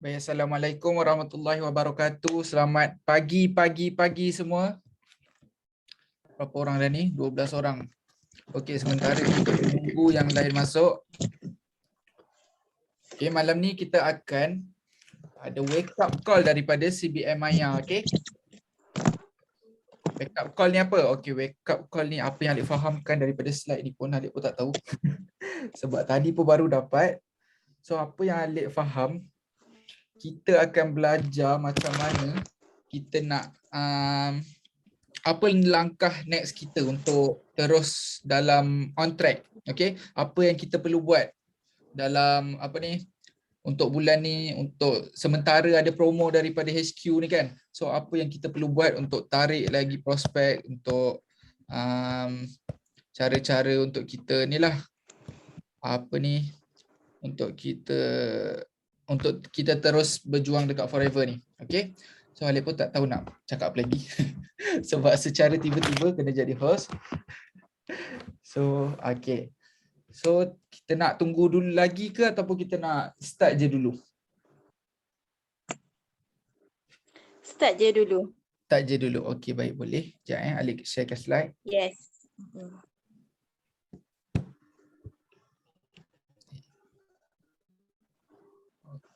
Baik, Assalamualaikum warahmatullahi wabarakatuh. Selamat pagi semua. Berapa orang dah ni? 12 orang. Okey, sementara kita menunggu yang lain masuk. Okey, malam ni kita akan ada wake up call daripada CBM Maya, okey? Wake up call ni apa? Okey, wake up call ni apa yang Alik fahamkan daripada slide ni pun Alik pun tak tahu. Sebab tadi pun baru dapat. So apa yang Alik faham, kita akan belajar macam mana kita nak apa langkah next kita untuk terus dalam on track. Okay, apa yang kita perlu buat dalam apa ni untuk bulan ni, untuk sementara ada promo daripada HQ ni kan. So apa yang kita perlu buat untuk tarik lagi prospek, untuk cara-cara untuk kita ni lah apa ni untuk kita terus berjuang dekat forever ni. Okay, so Alik pun tak tahu nak cakap apa lagi. Sebab secara tiba-tiba kena jadi host. So, okay. So, kita nak tunggu dulu lagi ke ataupun kita nak start je dulu? Start je dulu. Start je dulu. Okay, baik, boleh. Sekejap Alik sharekan slide. Yes.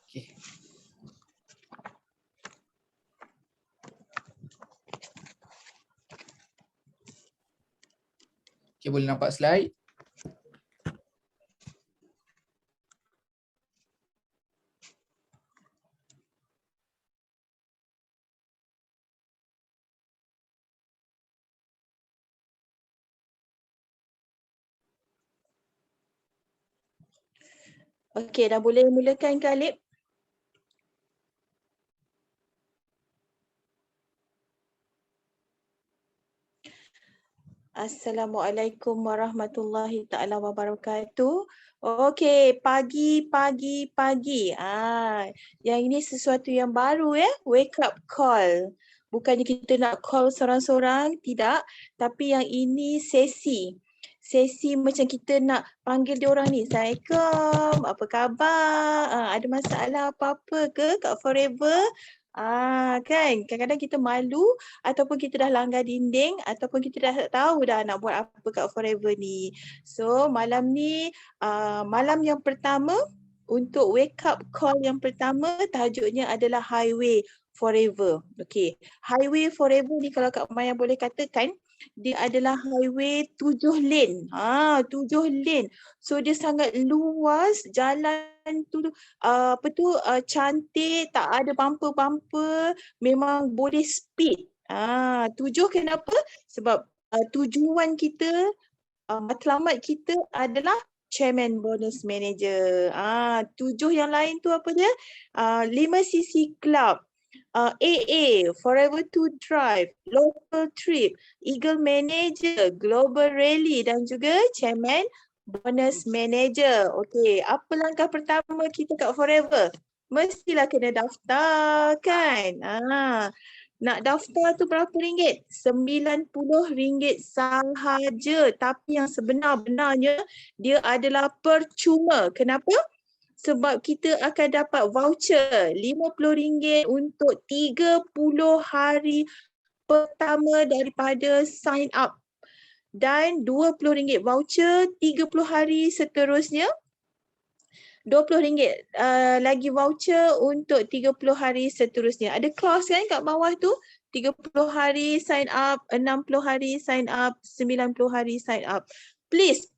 Okay. Okay, boleh nampak slide? Okey, dah boleh mulakan ke Alip? Assalamualaikum warahmatullahi taala wabarakatuh. Okey, pagi. Yang ini sesuatu yang baru ya, wake up call. Bukannya kita nak call seorang-seorang, tidak, tapi yang ini sesi. Sesi macam kita nak panggil dia orang ni, Assalamualaikum, apa khabar? Ada masalah apa-apa ke kat Forever? Kan, kadang-kadang kita malu ataupun kita dah langgar dinding ataupun kita dah tak tahu dah nak buat apa kat Forever ni. So malam ni malam yang pertama untuk wake up call yang pertama tajuknya adalah Highway Forever. Okay, Highway Forever ni kalau Kak Maya boleh katakan dia adalah highway 7 lane. 7 lane. So dia sangat luas, jalan tu cantik, tak ada bumper-bumper, memang boleh speed. 7 kenapa? Sebab tujuan kita, matlamat kita adalah Chairman Bonus Manager. 7 yang lain tu apa dia? 5cc Club, AA, Forever to Drive, Local Trip, Eagle Manager, Global Rally dan juga Chairman Bonus Manager. Okey, apa langkah pertama kita kat Forever? Mestilah kena daftar kan? Nak daftar tu berapa ringgit? RM90 sahaja. Tapi yang sebenar-benarnya dia adalah percuma. Kenapa? Sebab kita akan dapat voucher RM50 untuk 30 hari pertama daripada sign up. Dan RM20 voucher 30 hari seterusnya. RM20 lagi voucher untuk 30 hari seterusnya. Ada clause kan kat bawah tu? 30 hari sign up, 60 hari sign up, 90 hari sign up. Please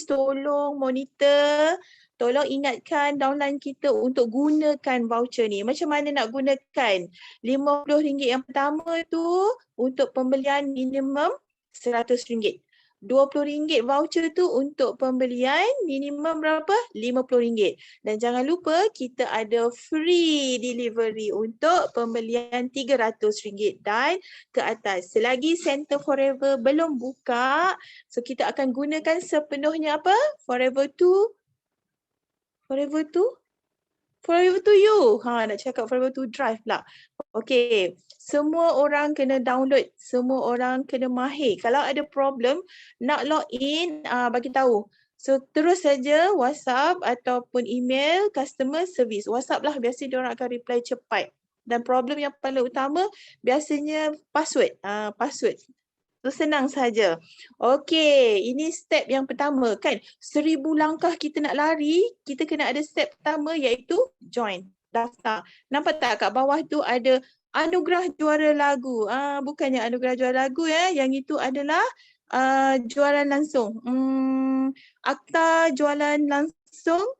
tolong monitor. Tolong ingatkan downline kita untuk gunakan voucher ni. Macam mana nak gunakan? RM50 yang pertama tu untuk pembelian minimum RM100. RM20 voucher tu untuk pembelian minimum berapa? RM50. Dan jangan lupa kita ada free delivery untuk pembelian RM300 dan ke atas. Selagi Center Forever belum buka, so kita akan gunakan sepenuhnya apa? Forever to you. Nak cakap Forever to Drive pula. Okey, semua orang kena download, semua orang kena mahir. Kalau ada problem nak log in, bagi tahu. So terus saja WhatsApp ataupun email customer service. WhatsApp lah biasa dia orang akan reply cepat. Dan problem yang paling utama biasanya password. Password. So senang saja. Okey, ini step yang pertama kan. 1000 langkah kita nak lari, kita kena ada step pertama iaitu join, daftar. Nampak tak kat bawah tu ada anugerah juara lagu. Bukannya anugerah juara lagu ya, yang itu adalah jualan langsung. Akta jualan langsung.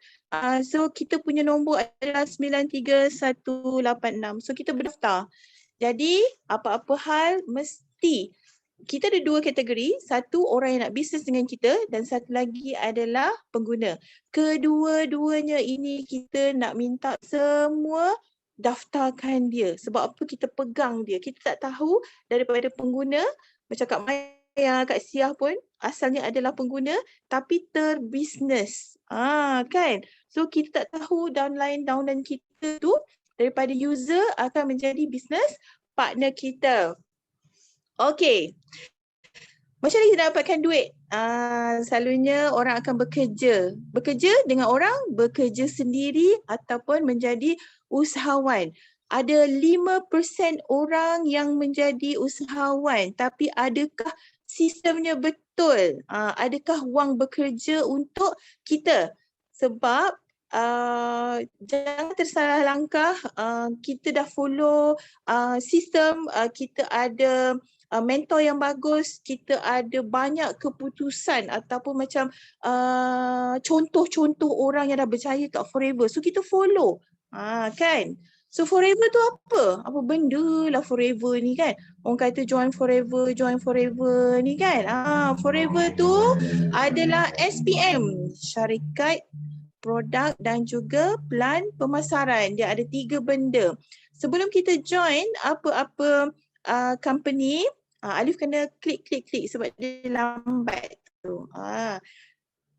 So kita punya nombor adalah 93186. So kita berdaftar. Jadi apa-apa hal mesti kita ada dua kategori, satu orang yang nak bisnes dengan kita dan satu lagi adalah pengguna. Kedua-duanya ini kita nak minta semua daftarkan dia. Sebab apa kita pegang dia. Kita tak tahu daripada pengguna, macam Kak Maya, Kak Siah pun asalnya adalah pengguna tapi terbisnes. Kan? So kita tak tahu downline kita tu daripada user akan menjadi bisnes partner kita. Okey. Macam mana kita dapatkan duit? Selalunya orang akan bekerja. Bekerja dengan orang, bekerja sendiri ataupun menjadi usahawan. Ada 5% orang yang menjadi usahawan, tapi adakah sistemnya betul? Adakah wang bekerja untuk kita? Sebab jangan tersalah langkah, kita dah follow sistem, kita ada mentor yang bagus, kita ada banyak keputusan ataupun macam contoh-contoh orang yang dah berjaya kat Forever. So kita follow. Kan? So Forever tu apa? Apa benda lah Forever ni kan? Orang kata join Forever ni kan? Forever tu adalah SPM, syarikat produk dan juga plan pemasaran. Dia ada 3 benda. Sebelum kita join apa-apa company, Alif kena klik sebab dia lambat tu.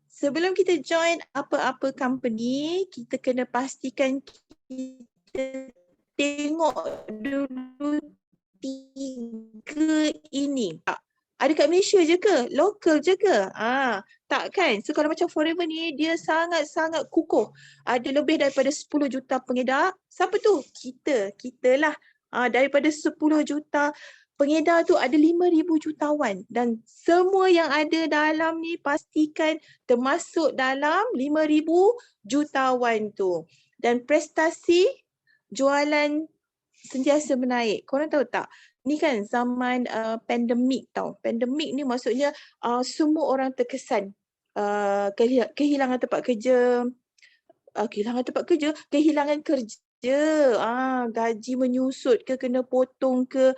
Sebelum kita join apa-apa company, kita kena pastikan kita tengok dulu 3 ini. Ada kat Malaysia je ke? Lokal je ke? Tak kan? So kalau macam Forever ni, dia sangat-sangat kukuh. Ada lebih daripada 10 juta pengedar. Siapa tu? Kita lah. Daripada 10 juta pengedar tu ada 5,000 jutawan. Dan semua yang ada dalam ni pastikan termasuk dalam 5,000 jutawan tu. Dan prestasi jualan sentiasa menaik. Korang tahu tak? Ni kan zaman pandemik tau. Pandemik ni maksudnya semua orang terkesan. Kehilangan tempat kerja, kehilangan kerja, gaji menyusut ke, kena potong ke,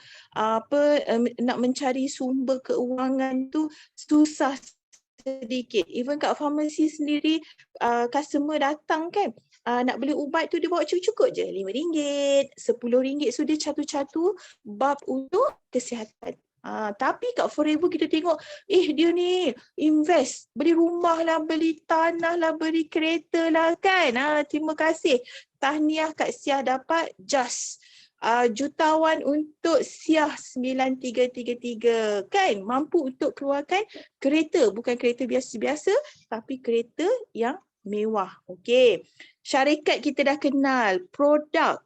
nak mencari sumber keuangan tu susah sedikit. Even kat farmasi sendiri, customer datang kan, nak beli ubat tu dia bawa cukup je RM5, RM10. So dia catu-catu bab untuk kesihatan. Tapi kat Forever kita tengok, dia ni invest, beli rumah lah, beli tanah lah, beli kereta lah kan. Terima kasih. Tahniah Kak Siah dapat JAS. Jutawan untuk Siah 9333 kan, mampu untuk keluarkan kereta, bukan kereta biasa-biasa tapi kereta yang mewah. Okey. Syarikat kita dah kenal, produk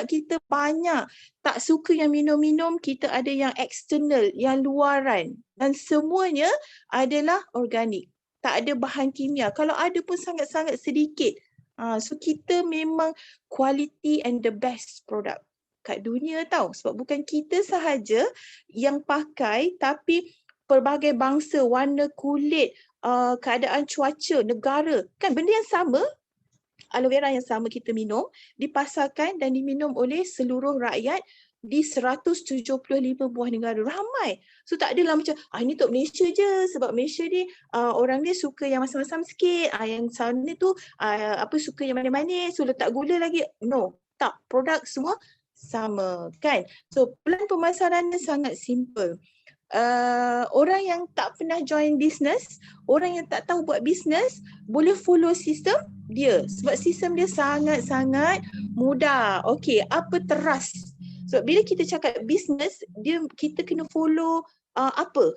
kita banyak. Tak suka yang minum-minum, kita ada yang eksternal, yang luaran dan semuanya adalah organik. Tak ada bahan kimia. Kalau ada pun sangat-sangat sedikit. So kita memang quality and the best product kat dunia tau. Sebab bukan kita sahaja yang pakai tapi pelbagai bangsa, warna kulit, keadaan cuaca, negara. Kan benda yang sama, aloe vera yang sama kita minum, dipasarkan dan diminum oleh seluruh rakyat di 175 buah negara. Ramai. So tak adalah macam, ini untuk Malaysia je. Sebab Malaysia ni orang dia suka yang masam-masam sikit. Yang sana tu suka yang manis-manis. So letak gula lagi. No. Tak. Produk semua sama kan. So plan pemasarannya sangat simple. Orang yang tak pernah join business, orang yang tak tahu buat business, boleh follow sistem dia. Sebab sistem dia sangat-sangat mudah. Okey, apa trust? So bila kita cakap business, kita kena follow apa?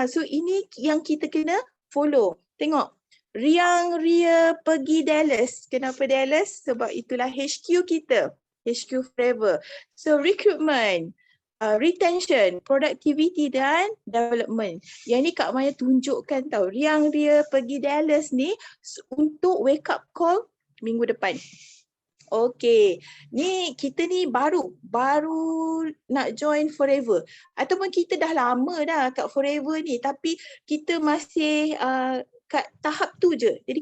So ini yang kita kena follow. Tengok. Riang Ria pergi Dallas. Kenapa Dallas? Sebab itulah HQ kita. HQ Forever. So recruitment, retention, productivity dan development. Yang ni Kak Maya tunjukkan tau. Riang Ria pergi Dallas ni untuk wake up call minggu depan. Okey, ni kita ni baru nak join Forever ataupun kita dah lama dah kat Forever ni tapi kita masih kat tahap tu je. Jadi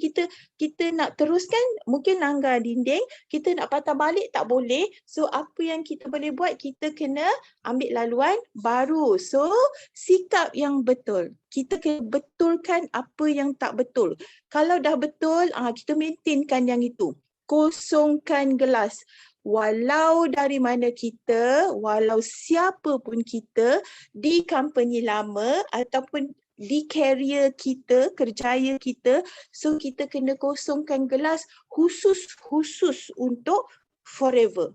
kita nak teruskan mungkin langgar dinding, kita nak patah balik tak boleh. So apa yang kita boleh buat, kita kena ambil laluan baru. So sikap yang betul. Kita kena betulkan apa yang tak betul. Kalau dah betul, kita maintainkan yang itu. Kosongkan gelas. Walau dari mana kita, walau siapa pun kita di company lama ataupun di career kita, kerjaya kita, so kita kena kosongkan gelas khusus untuk Forever.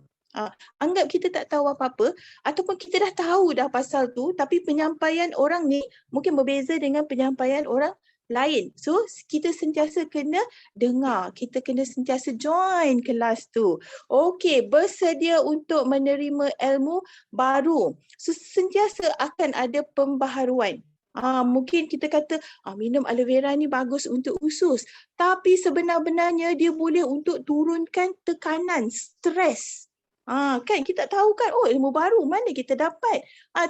Anggap kita tak tahu apa-apa ataupun kita dah tahu dah pasal tu tapi penyampaian orang ni mungkin berbeza dengan penyampaian orang lain. So kita sentiasa kena dengar, kita kena sentiasa join kelas tu. Okey, bersedia untuk menerima ilmu baru. So sentiasa akan ada pembaharuan. Mungkin kita kata minum aloe vera ni bagus untuk usus. Tapi sebenar-benarnya dia boleh untuk turunkan tekanan, stres. Kan kita tahu kan, ilmu baru mana kita dapat.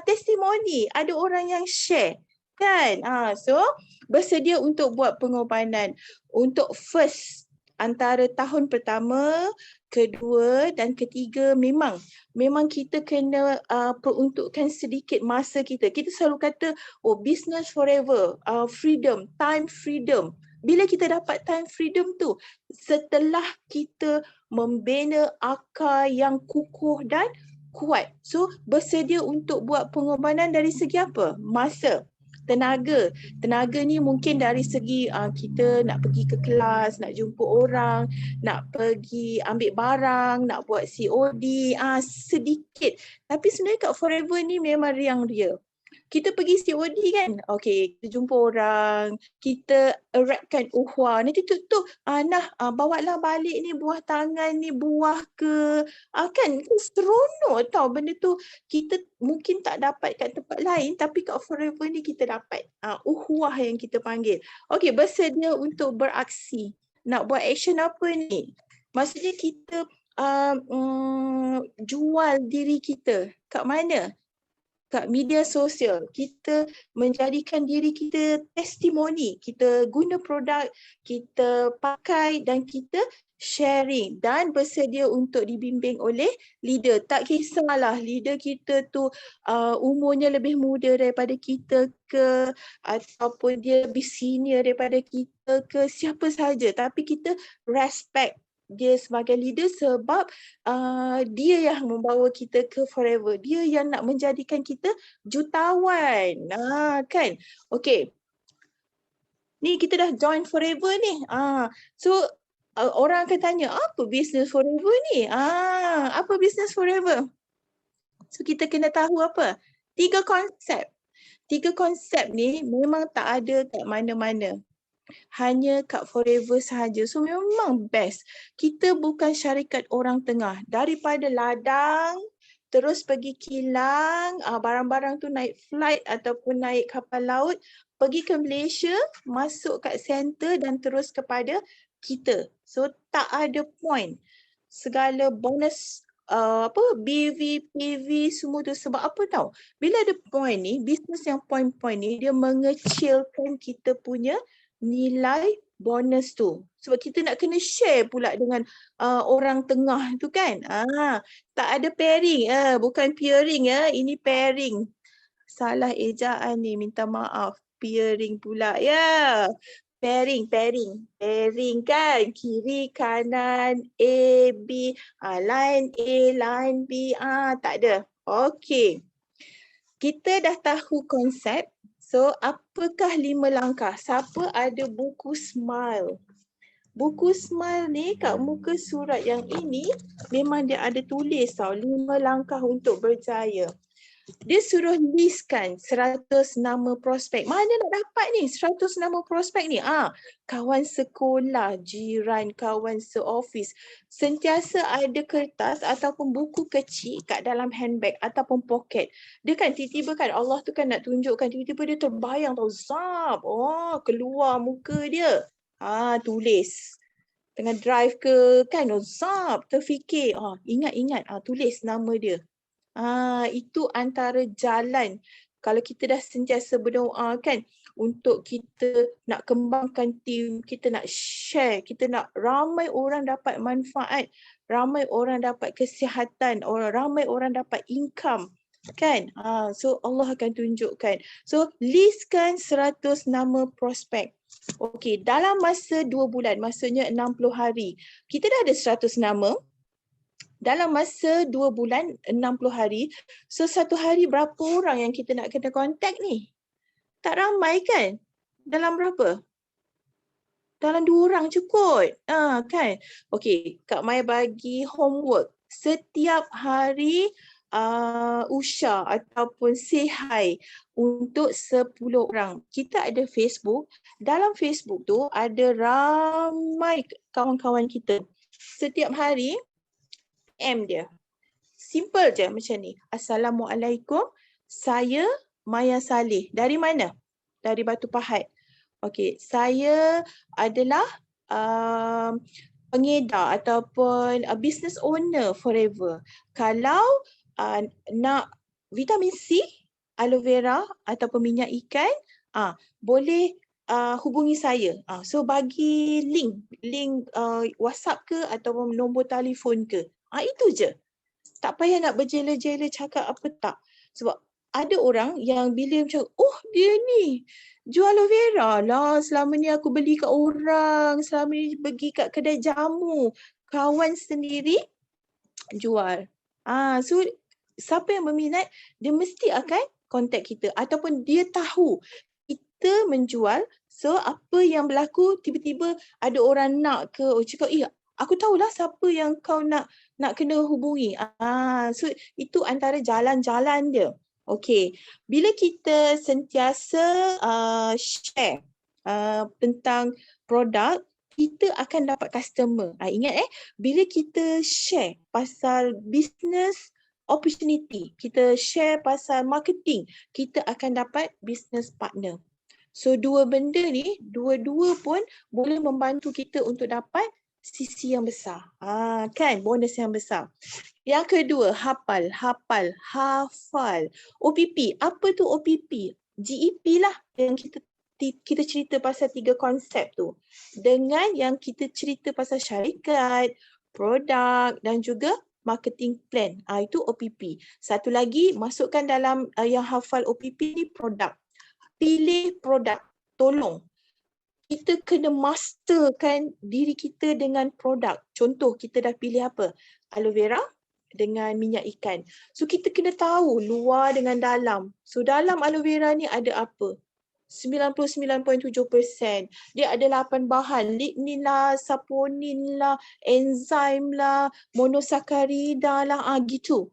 Testimoni, ada orang yang share. Kan? So bersedia untuk buat pengorbanan. Untuk first antara tahun pertama, kedua dan ketiga memang kita kena peruntukkan sedikit masa kita. Kita selalu kata business forever, freedom, time freedom. Bila kita dapat time freedom tu, setelah kita membina akar yang kukuh dan kuat. So bersedia untuk buat pengorbanan dari segi apa? Masa. Tenaga ni mungkin dari segi kita nak pergi ke kelas, nak jumpa orang, nak pergi ambil barang, nak buat COD, sedikit. Tapi sebenarnya kat Forever ni memang riang ria. Kita pergi COD kan, okey, kita jumpa orang, kita eratkan uhwah. Nanti tu bawalah balik ni buah tangan ni, buah ke, kan seronok tau benda tu. Kita mungkin tak dapat kat tempat lain tapi kat Forever ni kita dapat uhwah yang kita panggil. Okey, bersedia untuk beraksi. Nak buat action apa ni? Maksudnya kita jual diri kita. Kat mana? Kat media sosial. Kita menjadikan diri kita testimoni. Kita guna produk, kita pakai dan kita sharing dan bersedia untuk dibimbing oleh leader. Tak kisahlah leader kita tu umurnya lebih muda daripada kita ke ataupun dia lebih senior daripada kita ke, siapa saja. Tapi kita respect dia sebagai leader sebab dia yang membawa kita ke Forever. Dia yang nak menjadikan kita jutawan. Kan? Okey. Ni kita dah join Forever ni. So orang akan tanya, apa business Forever ni? Apa business Forever? So kita kena tahu apa? 3 konsep. 3 konsep ni memang tak ada kat mana-mana. Hanya kat Forever sahaja. So memang best. Kita bukan syarikat orang tengah. Daripada ladang, terus pergi kilang, barang-barang tu naik flight ataupun naik kapal laut, pergi ke Malaysia, masuk kat center dan terus kepada kita. So tak ada point. Segala bonus BV, PV semua tu sebab apa tahu? Bila ada point ni, bisnes yang point-point ni, dia mengecilkan kita punya nilai bonus tu. Sebab kita nak kena share pula dengan orang tengah tu kan. Tak ada pairing, bukan peering ya, ini pairing. Salah ejaan ni, minta maaf. Peering pula ya. Pairing kan, kiri kanan A B, line A line B, tak ada. Okey. Kita dah tahu konsep. So, apakah 5 langkah? Siapa ada buku Smile? Buku Smile ni kat muka surat yang ini memang dia ada tulis tau 5 langkah untuk berjaya. Dia suruh listkan 100 nama prospek. Mana nak dapat ni 100 nama prospek ni? Kawan sekolah, jiran, kawan seoffice. Sentiasa ada kertas ataupun buku kecil kat dalam handbag ataupun poket. Dia kan tiba-tiba kan Allah tu kan nak tunjukkan, tiba-tiba dia terbayang tau, zap. Oh, keluar muka dia. Tulis. Tengah drive ke kan, zap, terfikir. Ingat-ingat, tulis nama dia. Itu antara jalan kalau kita dah sentiasa berdoa kan untuk kita nak kembangkan tim, kita nak share, kita nak ramai orang dapat manfaat, ramai orang dapat kesihatan, ramai orang dapat income kan. So Allah akan tunjukkan. So listkan 100 nama prospek. Okey, dalam masa 2 bulan, maksudnya 60 hari, kita dah ada 100 nama. Dalam masa 2 bulan, 60 hari, so 1 hari berapa orang yang kita nak kena kontak ni? Tak ramai kan? Dalam berapa? Dalam 2 orang cukup. Kan? Okey, Kak Maya bagi homework. Setiap hari Usha ataupun say hi untuk 10 orang. Kita ada Facebook. Dalam Facebook tu ada ramai kawan-kawan kita. Setiap hari dia. Simple je macam ni. Assalamualaikum, saya Maya Saleh. Dari mana? Dari Batu Pahat. Okey, saya adalah pengedar ataupun business owner forever. Kalau nak vitamin C, aloe vera ataupun minyak ikan, boleh hubungi saya. So bagi link WhatsApp ke ataupun nombor telefon ke. Itu je. Tak payah nak berjela-jela cakap apa tak. Sebab ada orang yang bila macam, dia ni jual aloe vera lah. Selama ni aku beli kat orang. Selama ni pergi kat kedai jamu. Kawan sendiri jual. So siapa yang berminat, dia mesti akan kontak kita. Ataupun dia tahu kita menjual. So apa yang berlaku, tiba-tiba ada orang nak ke, cakap, aku tahulah siapa yang kau nak kena hubungi. So itu antara jalan-jalan dia. Okey, bila kita sentiasa share tentang produk, kita akan dapat customer. Ingat bila kita share pasal business opportunity, kita share pasal marketing, kita akan dapat business partner. So dua benda ni, dua-dua pun boleh membantu kita untuk dapat sisi yang besar. Kan, bonus yang besar. Yang kedua, hafal. OPP. Apa tu OPP? GEP lah yang kita cerita pasal 3 konsep tu. Dengan yang kita cerita pasal syarikat, produk dan juga marketing plan. Itu OPP. Satu lagi, masukkan dalam yang hafal OPP ni produk. Pilih produk. Tolong. Kita kena masterkan diri kita dengan produk. Contoh, kita dah pilih apa? Aloe vera dengan minyak ikan. So kita kena tahu luar dengan dalam. So dalam aloe vera ni ada apa? 99.7%. Dia ada 8 bahan. Lignin lah, saponin lah, enzim lah, monosakarida lah, gitu.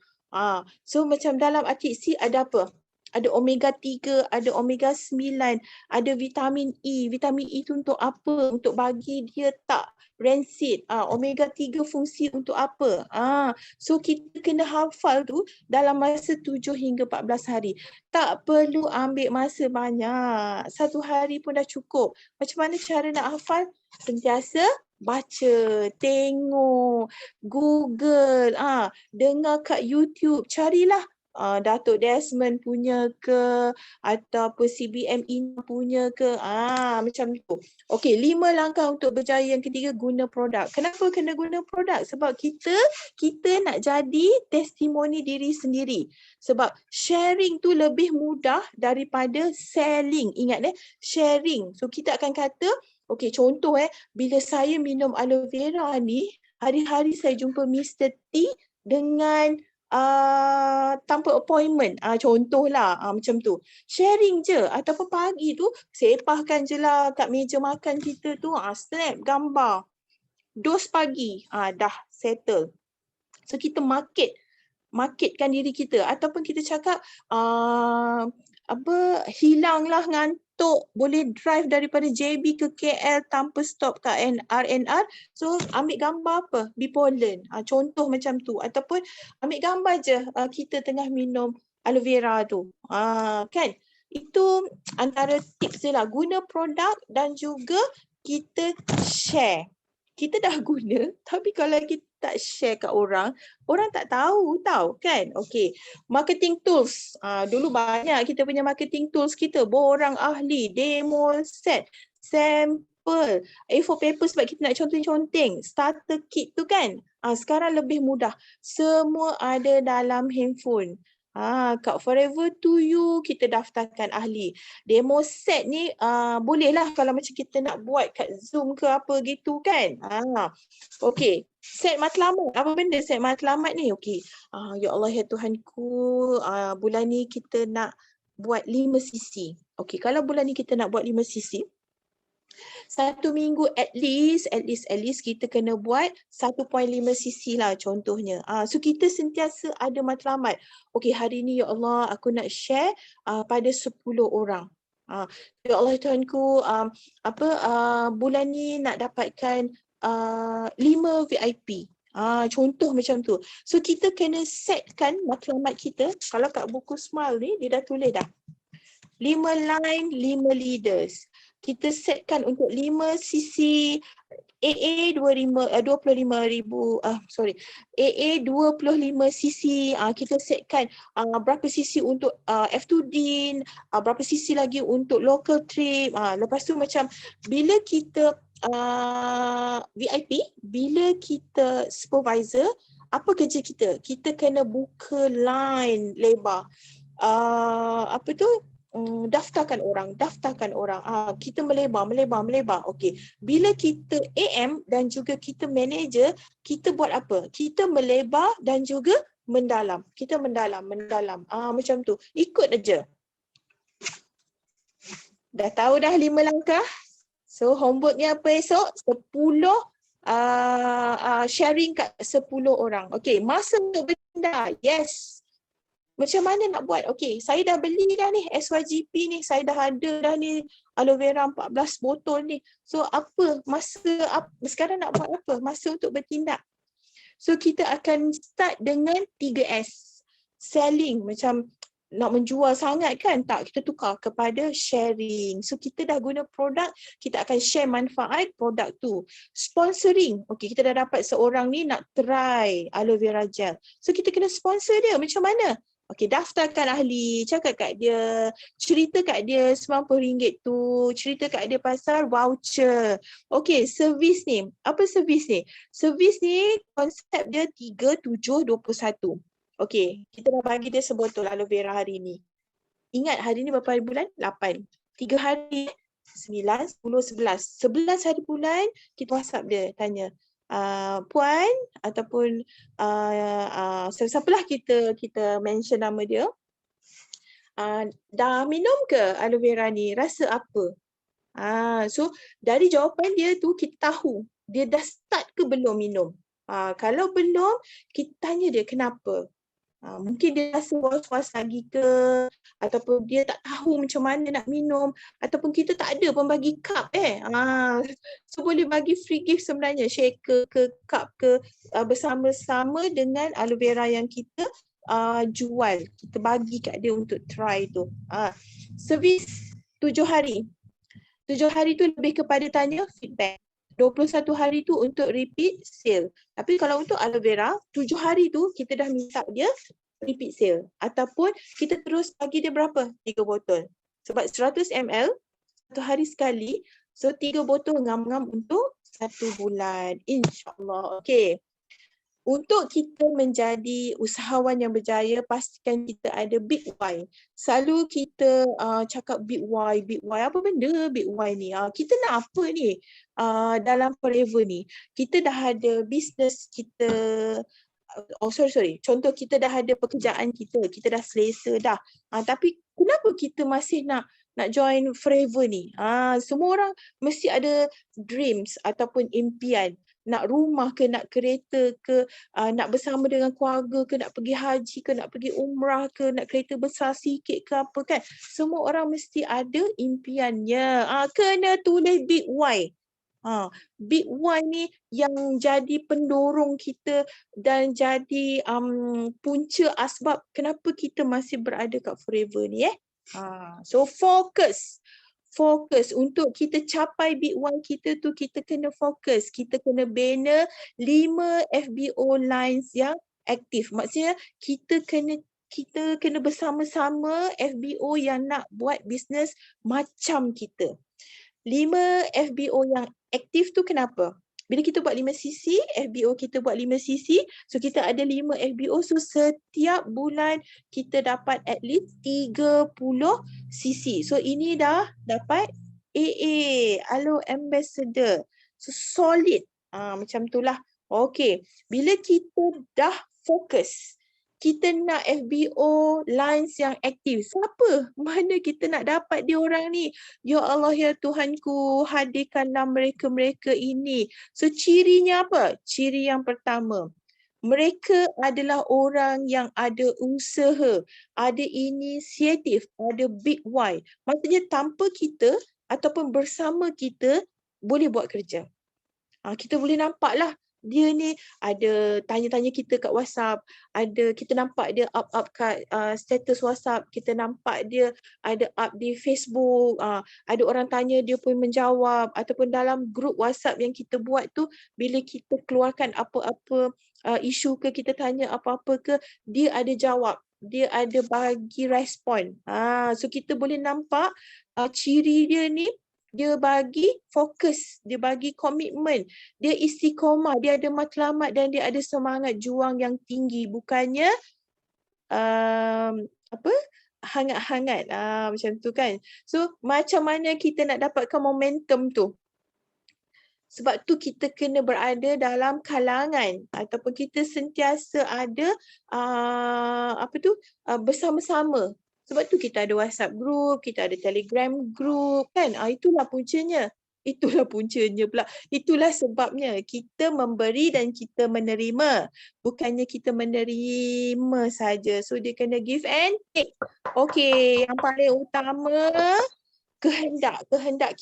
So macam dalam artik C ada apa? Ada omega 3, ada omega 9, ada vitamin E. Vitamin E tu untuk apa? Untuk bagi dia tak rancid. Omega 3 fungsi untuk apa? So kita kena hafal tu dalam masa 7 hingga 14 hari. Tak perlu ambil masa banyak. 1 hari pun dah cukup. Macam mana cara nak hafal? Sentiasa baca, tengok, Google, dengar kat YouTube, carilah Datuk Desmond punya ke ataupun CBME punya ke, macam tu. Okey, 5 langkah untuk berjaya. Yang ketiga, guna produk. Kenapa kena guna produk? Sebab kita nak jadi testimoni diri sendiri. Sebab sharing tu lebih mudah daripada selling. Ingat sharing. So kita akan kata, okey, contoh bila saya minum aloe vera ni, hari-hari saya jumpa Mr. T dengan tanpa appointment. Contohlah macam tu. Sharing je. Ataupun pagi tu sepahkan je lah kat meja makan kita tu. Snap gambar. Dos pagi. Dah settle. So kita market marketkan diri kita, ataupun kita cakap hilanglah ngantuk, boleh drive daripada JB ke KL tanpa stop kat RNR. So ambil gambar apa? Bipolen. Contoh macam tu. Ataupun ambil gambar je kita tengah minum aloe vera tu. Kan? Itu antara tips dia lah. Guna produk dan juga kita share. Kita dah guna, tapi kalau kita tak share kat orang, orang tak tahu tau kan. Okay, marketing tools. Dulu banyak kita punya marketing tools kita. Borang ahli, demo set, sample, A4 paper sebab kita nak conteng-conteng, starter kit tu kan. Sekarang lebih mudah. Semua ada dalam handphone. Kat Forever to You kita daftarkan ahli. Demo set ni bolehlah kalau macam kita nak buat kat Zoom ke apa gitu kan. Okey, set matlamat. Apa benda set matlamat ni? Okey. Ya Allah ya Tuhanku, bulan ni kita nak buat 5 cc. Okey, kalau bulan ni kita nak buat 5 cc, 1 minggu at least kita kena buat 1.5 cc lah contohnya. So kita sentiasa ada matlamat. Okey, hari ni ya Allah aku nak share pada 10 orang. Ya Allah Tuhanku, bulan ni nak dapatkan 5 VIP. Contoh macam tu. So kita kena setkan matlamat kita. Kalau kat buku Smile ni dia dah tulis dah. 5 line, 5 leaders. Kita setkan untuk 5 cc AA 25 cc. Kita setkan berapa cc untuk F2D, berapa cc lagi untuk local trip. Lepas tu macam bila kita VIP, bila kita supervisor, apa kerja kita? Kita kena buka line lebar. Daftarkan orang. Kita melebar. Okey. Bila kita AM dan juga kita manager, kita buat apa? Kita melebar dan juga mendalam. Kita mendalam. Macam tu. Ikut aja. Dah tahu dah 5 langkah? So homeworknya apa esok? 10 sharing kat 10 orang. Okey, masa untuk bertindak. Yes. Macam mana nak buat? Okey, saya dah beli dah ni SYGP ni, saya dah ada dah ni aloe vera 14 botol ni. So sekarang nak buat apa? Masa untuk bertindak. So kita akan start dengan 3S. Selling, macam nak menjual sangat kan? Tak, kita tukar kepada sharing. So kita dah guna produk, kita akan share manfaat produk tu. Sponsoring. Okey, kita dah dapat seorang ni nak try aloe vera gel. So kita kena sponsor dia. Macam mana? Okey, daftarkan ahli, cakap kat dia, cerita kat dia RM90 tu, cerita kat dia pasal voucher. Okey, servis ni. Apa servis ni? Servis ni konsep dia 3/7/21. Okey, kita dah bagi dia sebotol aloe vera hari ni. Ingat hari ni berapa hari bulan? 8. 3 hari, 9, 10, 11. 11 hari bulan, kita WhatsApp dia, tanya. Puan ataupun siapalah kita mention nama dia, dah minum ke aloe vera ni, rasa apa? So dari jawapan dia tu kita tahu dia dah start ke belum minum. Kalau belum, kita tanya dia kenapa. Mungkin dia rasa was-was lagi ke, ataupun dia tak tahu macam mana nak minum, ataupun kita tak ada pun bagi cup so boleh bagi free gift sebenarnya, shaker ke cup ke, bersama-sama dengan aloe vera yang kita jual, kita bagi kat dia untuk try tu. Servis 7 hari. 7 hari tu lebih kepada tanya feedback. 21 hari tu untuk repeat sale. Tapi kalau untuk aloe vera, 7 hari tu kita dah minta dia repeat sale. Ataupun kita terus bagi dia berapa? 3 botol. Sebab 100 ml, 1 hari sekali. So 3 botol ngam-ngam untuk 1 bulan. InsyaAllah. Okay. Untuk kita menjadi usahawan yang berjaya, pastikan kita ada big why. Selalu kita cakap big why. Apa benda big why ni? Kita nak apa ni dalam Forever ni? Kita dah ada bisnes kita. Contoh kita dah ada pekerjaan kita dah selesa dah. Tapi kenapa kita masih nak join Forever ni? Semua orang mesti ada dreams ataupun impian. nak rumah ke, nak kereta ke, nak bersama dengan keluarga ke, nak pergi haji ke, nak pergi umrah ke, nak kereta besar sikit ke apa kan. Semua orang mesti ada impiannya. Kena tulis big why. Big why ni yang jadi pendorong kita dan jadi punca asbab kenapa kita masih berada kat Forever ni So fokus untuk kita capai big why kita tu, kita kena fokus, kita kena bina 5 FBO lines yang aktif. Maksudnya kita kena bersama-sama FBO yang nak buat bisnes macam kita. 5 FBO yang aktif tu kenapa? Bila kita buat 5 CC, FBO kita buat 5 CC, so kita ada 5 FBO, so setiap bulan kita dapat at least 30 CC. So ini dah dapat AA, Alo Ambassador. So solid. Macam itulah. Okay, bila kita dah fokus, kita nak FBO lines yang aktif. Siapa? Mana kita nak dapat dia orang ni? Ya Allah, ya Tuhanku, hadirkanlah mereka-mereka ini. So cirinya apa? Ciri yang pertama, mereka adalah orang yang ada usaha, ada inisiatif, ada big why. Maksudnya tanpa kita ataupun bersama kita boleh buat kerja. Kita boleh nampaklah dia ni ada tanya-tanya kita kat WhatsApp, kita nampak dia up kat status WhatsApp, kita nampak dia ada up di Facebook, ada orang tanya dia pun menjawab, ataupun dalam grup WhatsApp yang kita buat tu, bila kita keluarkan apa-apa isu ke, kita tanya apa-apa ke, dia ada jawab, dia ada bagi respon. So kita boleh nampak ciri dia ni, dia bagi fokus, dia bagi komitmen, dia istiqomah, dia ada matlamat dan dia ada semangat juang yang tinggi, bukannya hangat-hangat macam tu kan. So macam mana kita nak dapatkan momentum tu? Sebab tu kita kena berada dalam kalangan ataupun kita sentiasa ada bersama-sama. Sebab tu kita ada WhatsApp group, kita ada Telegram group kan. Itulah puncanya. Itulah puncanya pula. Itulah sebabnya kita memberi dan kita menerima. Bukannya kita menerima saja. So dia kena give and take. Okey, yang paling utama kehendak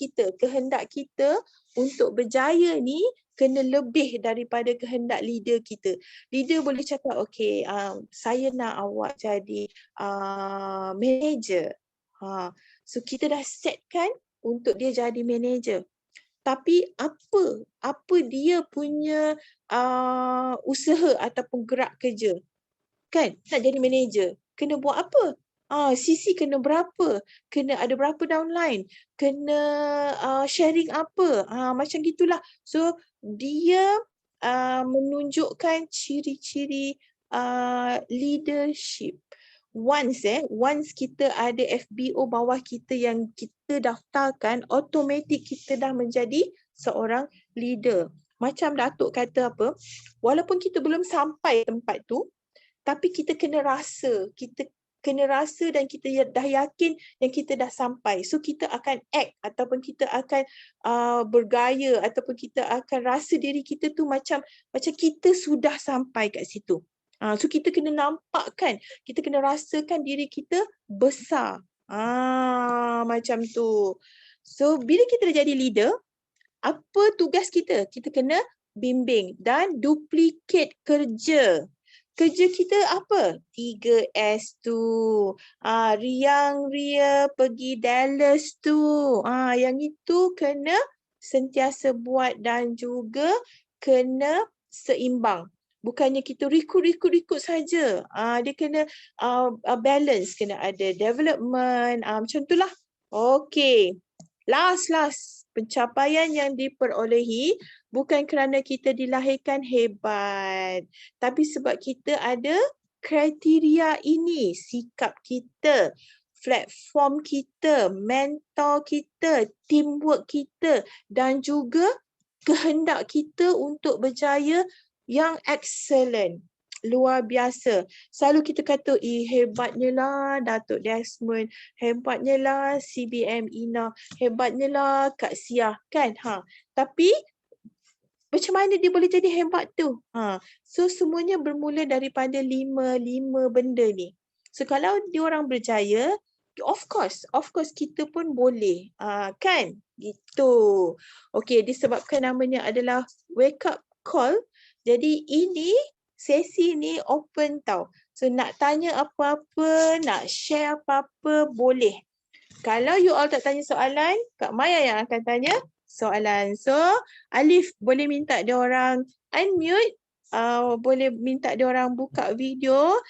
kita untuk berjaya ni kena lebih daripada kehendak leader kita. Leader boleh cakap, okay, saya nak awak jadi manager. So kita dah setkan untuk dia jadi manager. Tapi apa dia punya usaha ataupun gerak kerja? Kan, nak jadi manager, kena buat apa? CC kena berapa? Kena ada berapa downline? Kena sharing apa? Macam gitulah. So dia menunjukkan ciri-ciri leadership. Once kita ada FBO bawah kita yang kita daftarkan, automatik kita dah menjadi seorang leader. Macam Datuk kata apa? Walaupun kita belum sampai tempat tu, tapi kita kena rasa, dan kita dah yakin yang kita dah sampai. So kita akan act ataupun kita akan bergaya ataupun kita akan rasa diri kita tu macam kita sudah sampai kat situ. So kita kena nampakkan, kita kena rasakan diri kita besar. Macam tu. So bila kita dah jadi leader, apa tugas kita? Kita kena bimbing dan duplicate kerja. Kerja kita apa? 3S tu. Riang Ria pergi Dallas tu. Yang itu kena sentiasa buat dan juga kena seimbang. Bukannya kita rekod saja. Dia kena balance, kena ada development. Macam itulah. Okay. Last. Pencapaian yang diperolehi bukan kerana kita dilahirkan hebat, tapi sebab kita ada kriteria ini, sikap kita, platform kita, mentor kita, teamwork kita dan juga kehendak kita untuk berjaya yang excellent. Luar biasa. Selalu kita kata, hebatnya lah Datuk Desmond, hebatnya lah CBM Ina, hebatnya lah Kak Siah, kan? Tapi macam mana dia boleh jadi hebat tu? So semuanya bermula daripada lima benda ni. So kalau diorang berjaya, of course kita pun boleh. Kan? Gitu. Okay, disebabkan namanya adalah wake up call. Jadi ini sesi ni open tau. So nak tanya apa-apa, nak share apa-apa, boleh. Kalau you all tak tanya soalan, Kak Maya yang akan tanya soalan. So, Alif boleh minta dia orang unmute, boleh minta dia orang buka video.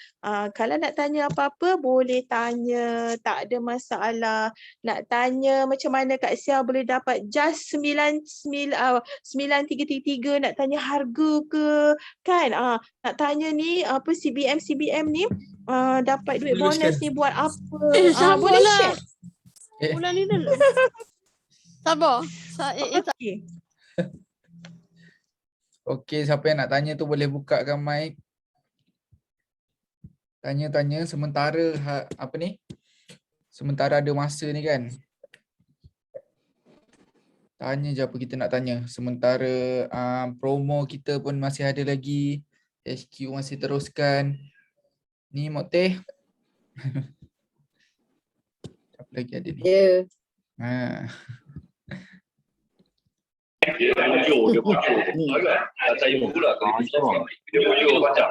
Kalau nak tanya apa-apa, boleh tanya, tak ada masalah. Nak tanya macam mana Kak Sia boleh dapat just 9333, nak tanya harga ke, kan? Nak tanya ni apa CBM ni, dapat duit Boleh bonus share. ni buat apa? Sabarlah. Boleh share. Bulan ni dulu. Sabar. Okay. Okey, siapa yang nak tanya tu boleh bukakan mic. Tanya-tanya sementara apa ni? Sementara ada masa ni kan. Tanya je apa kita nak tanya. Sementara promo kita pun masih ada lagi. HQ masih teruskan. Ni Mok Teh. Apa lagi ada ni? Ya. Dia bujur. Tak saya pula dia bujur macam.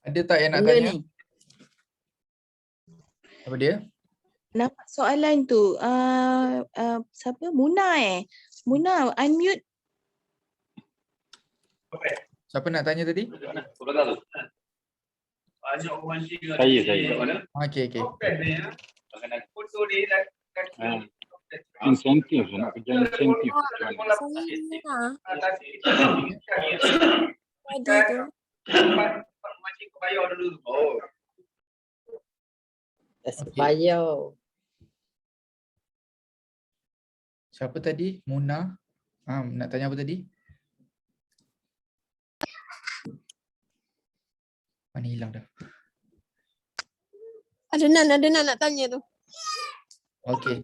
Ada tak yang nak Benda tanya? ni. Apa dia? Nampak soalan tu. Siapa? Muna Muna, unmute. Siapa nak tanya tadi? Saya. Okey. Insentif, nak kerja insentif. Tadi tu. Bayar. Siapa tadi? Muna. Nak tanya apa tadi? Mana hilang dah? Ada Nan nak tanya tu. Okey.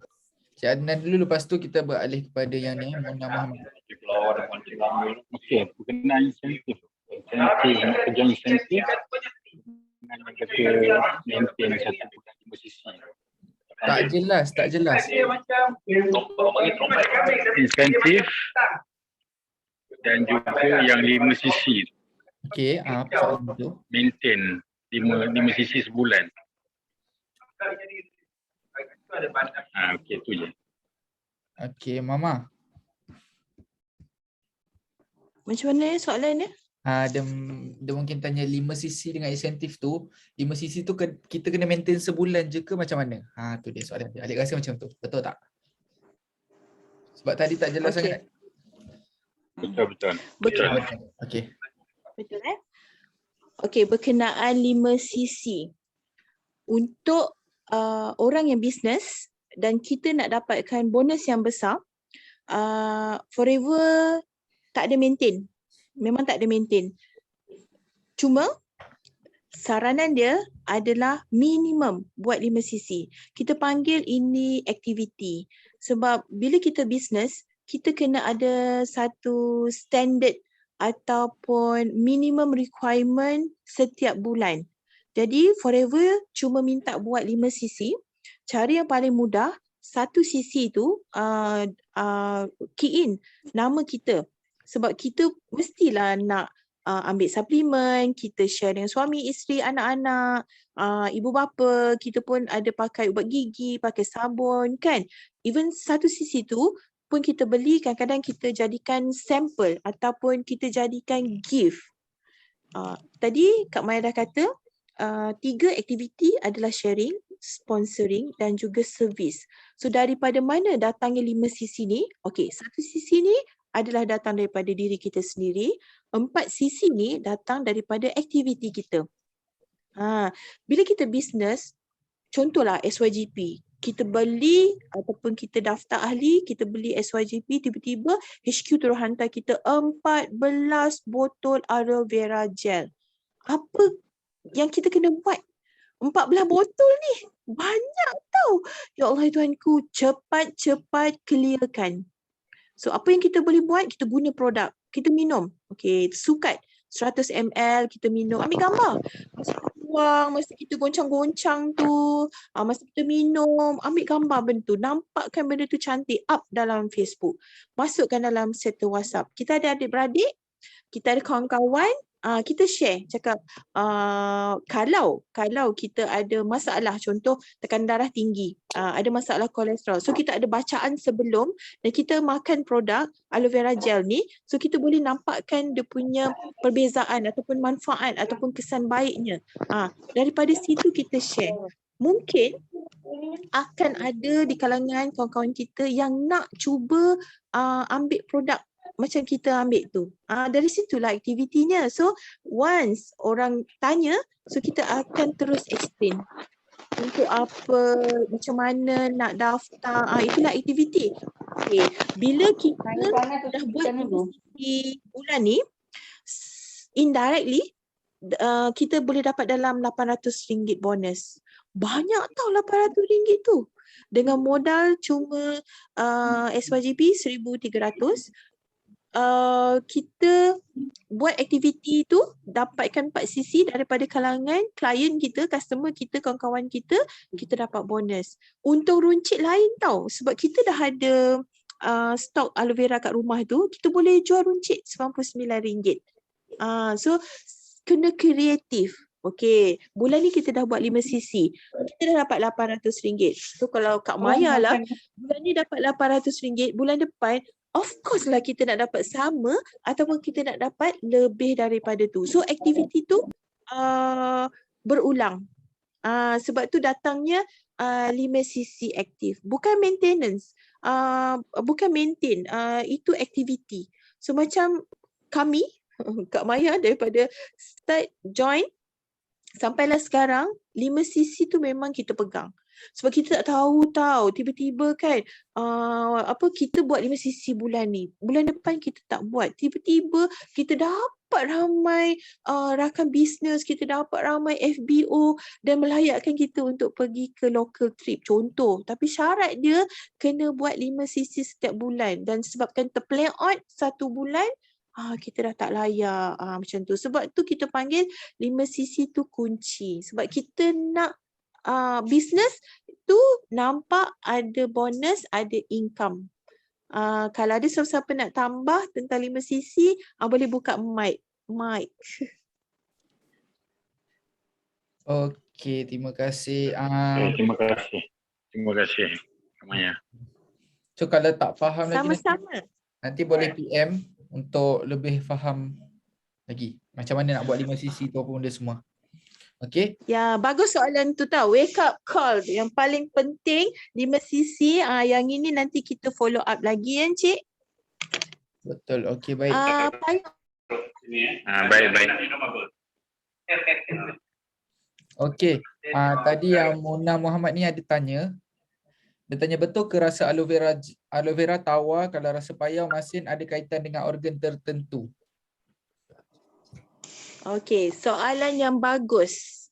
Cik Adnan dulu, lepas tu kita beralih kepada yang ni, Muna Muhammad. Okey, berkenaan insentif. Insentif, nak kerja insentif. Dengan kata maintain satu bulan 5 sisi. Tak jelas. Insentif dan juga yang 5 sisi. Okey, apa soalan tu? Maintain 5 sisi sebulan. Okey, tu je. Okey, Mama. Macam mana soalan dia? Dia mungkin tanya 5 sisi dengan insentif tu. 5 sisi tu kita kena maintain sebulan je ke macam mana? Tu dia soalan dia. Adik rasa macam tu. Betul tak? Sebab tadi tak jelas Okey. sangat. Betul. Okey. Betul Okey, berkenaan 5 sisi. Untuk orang yang bisnes dan kita nak dapatkan bonus yang besar, forever tak ada maintain. Memang tak ada maintain. Cuma saranan dia adalah minimum buat 5 sisi. Kita panggil ini aktiviti. Sebab bila kita bisnes, kita kena ada satu standard ataupun minimum requirement setiap bulan. Jadi forever cuma minta buat 5 sisi. Cara yang paling mudah, satu sisi tu key in nama kita. Sebab kita mestilah nak ambil suplemen, kita share dengan suami, isteri, anak-anak, ibu bapa, kita pun ada pakai ubat gigi, pakai sabun kan. Even satu sisi tu pun kita beli, kadang-kadang kita jadikan sampel ataupun kita jadikan gift. Tadi Kak Maya dah kata 3 aktiviti adalah sharing, sponsoring dan juga servis. So daripada mana datangnya 5 sisi ni? Okey, satu sisi ni adalah datang daripada diri kita sendiri. 4 sisi ni datang daripada aktiviti kita. Bila kita bisnes, contohlah SYGP, kita beli ataupun kita daftar ahli, kita beli SYGP, tiba-tiba HQ terus hantar kita 14 botol aloe vera gel. Apa yang kita kena buat? 14 botol ni. Banyak tau. Ya Allah Tuhanku, cepat-cepat clearkan. So apa yang kita boleh buat, kita guna produk. Kita minum. Okay, sukat 100 ml kita minum. Ambil gambar. Masa kita buang, masa kita goncang-goncang tu, masa kita minum, ambil gambar benda tu. Nampakkan benda tu cantik, up dalam Facebook. Masukkan dalam server WhatsApp. Kita ada adik-beradik, kita ada kawan-kawan, kita share, cakap kalau kita ada masalah, contoh tekanan darah tinggi, ada masalah kolesterol, so kita ada bacaan sebelum dan kita makan produk aloe vera gel ni, so kita boleh nampakkan dia punya perbezaan ataupun manfaat ataupun kesan baiknya. Daripada situ kita share. Mungkin akan ada di kalangan kawan-kawan kita yang nak cuba ambil produk macam kita ambil tu. Dari situlah aktivitinya. So once orang tanya, so kita akan terus explain. Untuk apa, macam mana nak daftar, itulah aktiviti. Okay. Bila kita dah buat aktiviti bulan ni, indirectly, kita boleh dapat dalam RM800 bonus. Banyak tau RM800 tu. Dengan modal cuma SYGP 1,300. Kita buat aktiviti tu, dapatkan 4 sisi daripada kalangan klien kita, customer kita, kawan-kawan kita, kita dapat bonus. Untung runcit lain tau, sebab kita dah ada stok aloe vera kat rumah tu, kita boleh jual runcit RM99. So kena kreatif. Okay, bulan ni kita dah buat 5 sisi, kita dah dapat RM800. So kalau Kak Maya lah, bulan ni dapat RM800, bulan depan of course lah kita nak dapat sama ataupun kita nak dapat lebih daripada tu. So aktiviti tu berulang. Sebab tu datangnya 5 sisi aktif. Bukan maintenance, bukan maintain, itu aktiviti. So macam kami, Kak Maya daripada start join sampailah sekarang, 5 sisi tu memang kita pegang. Sebab kita tak tahu tau, tiba-tiba kan kita buat 5 sisi bulan ni, bulan depan kita tak buat, tiba-tiba kita dapat ramai rakan bisnes, kita dapat ramai FBO dan melayakkan kita untuk pergi ke local trip contoh, tapi syarat dia kena buat 5 sisi setiap bulan, dan sebabkan terplay out 1 bulan, kita dah tak layak macam tu. Sebab tu kita panggil 5 sisi tu kunci, sebab kita nak bisnes tu nampak ada bonus, ada income. Kalau ada siapa-siapa nak tambah tentang 5 sisi, boleh buka mic. Okey, terima kasih. Terima kasih Kak Maya. So kalau tak faham lagi Sama-sama. nanti boleh PM untuk lebih faham lagi macam mana nak buat 5 sisi tu apa benda semua. Okay. Ya, bagus soalan tu tau. Wake up call yang paling penting 5 sisi. Yang ini nanti kita follow up lagi ya, Encik. Betul. Okey, baik. Baik. Okey. Tadi yang Mona Muhammad ni ada tanya. Dia tanya, betul ke rasa aloe vera tawar kalau rasa payau masin ada kaitan dengan organ tertentu? Okey, soalan yang bagus.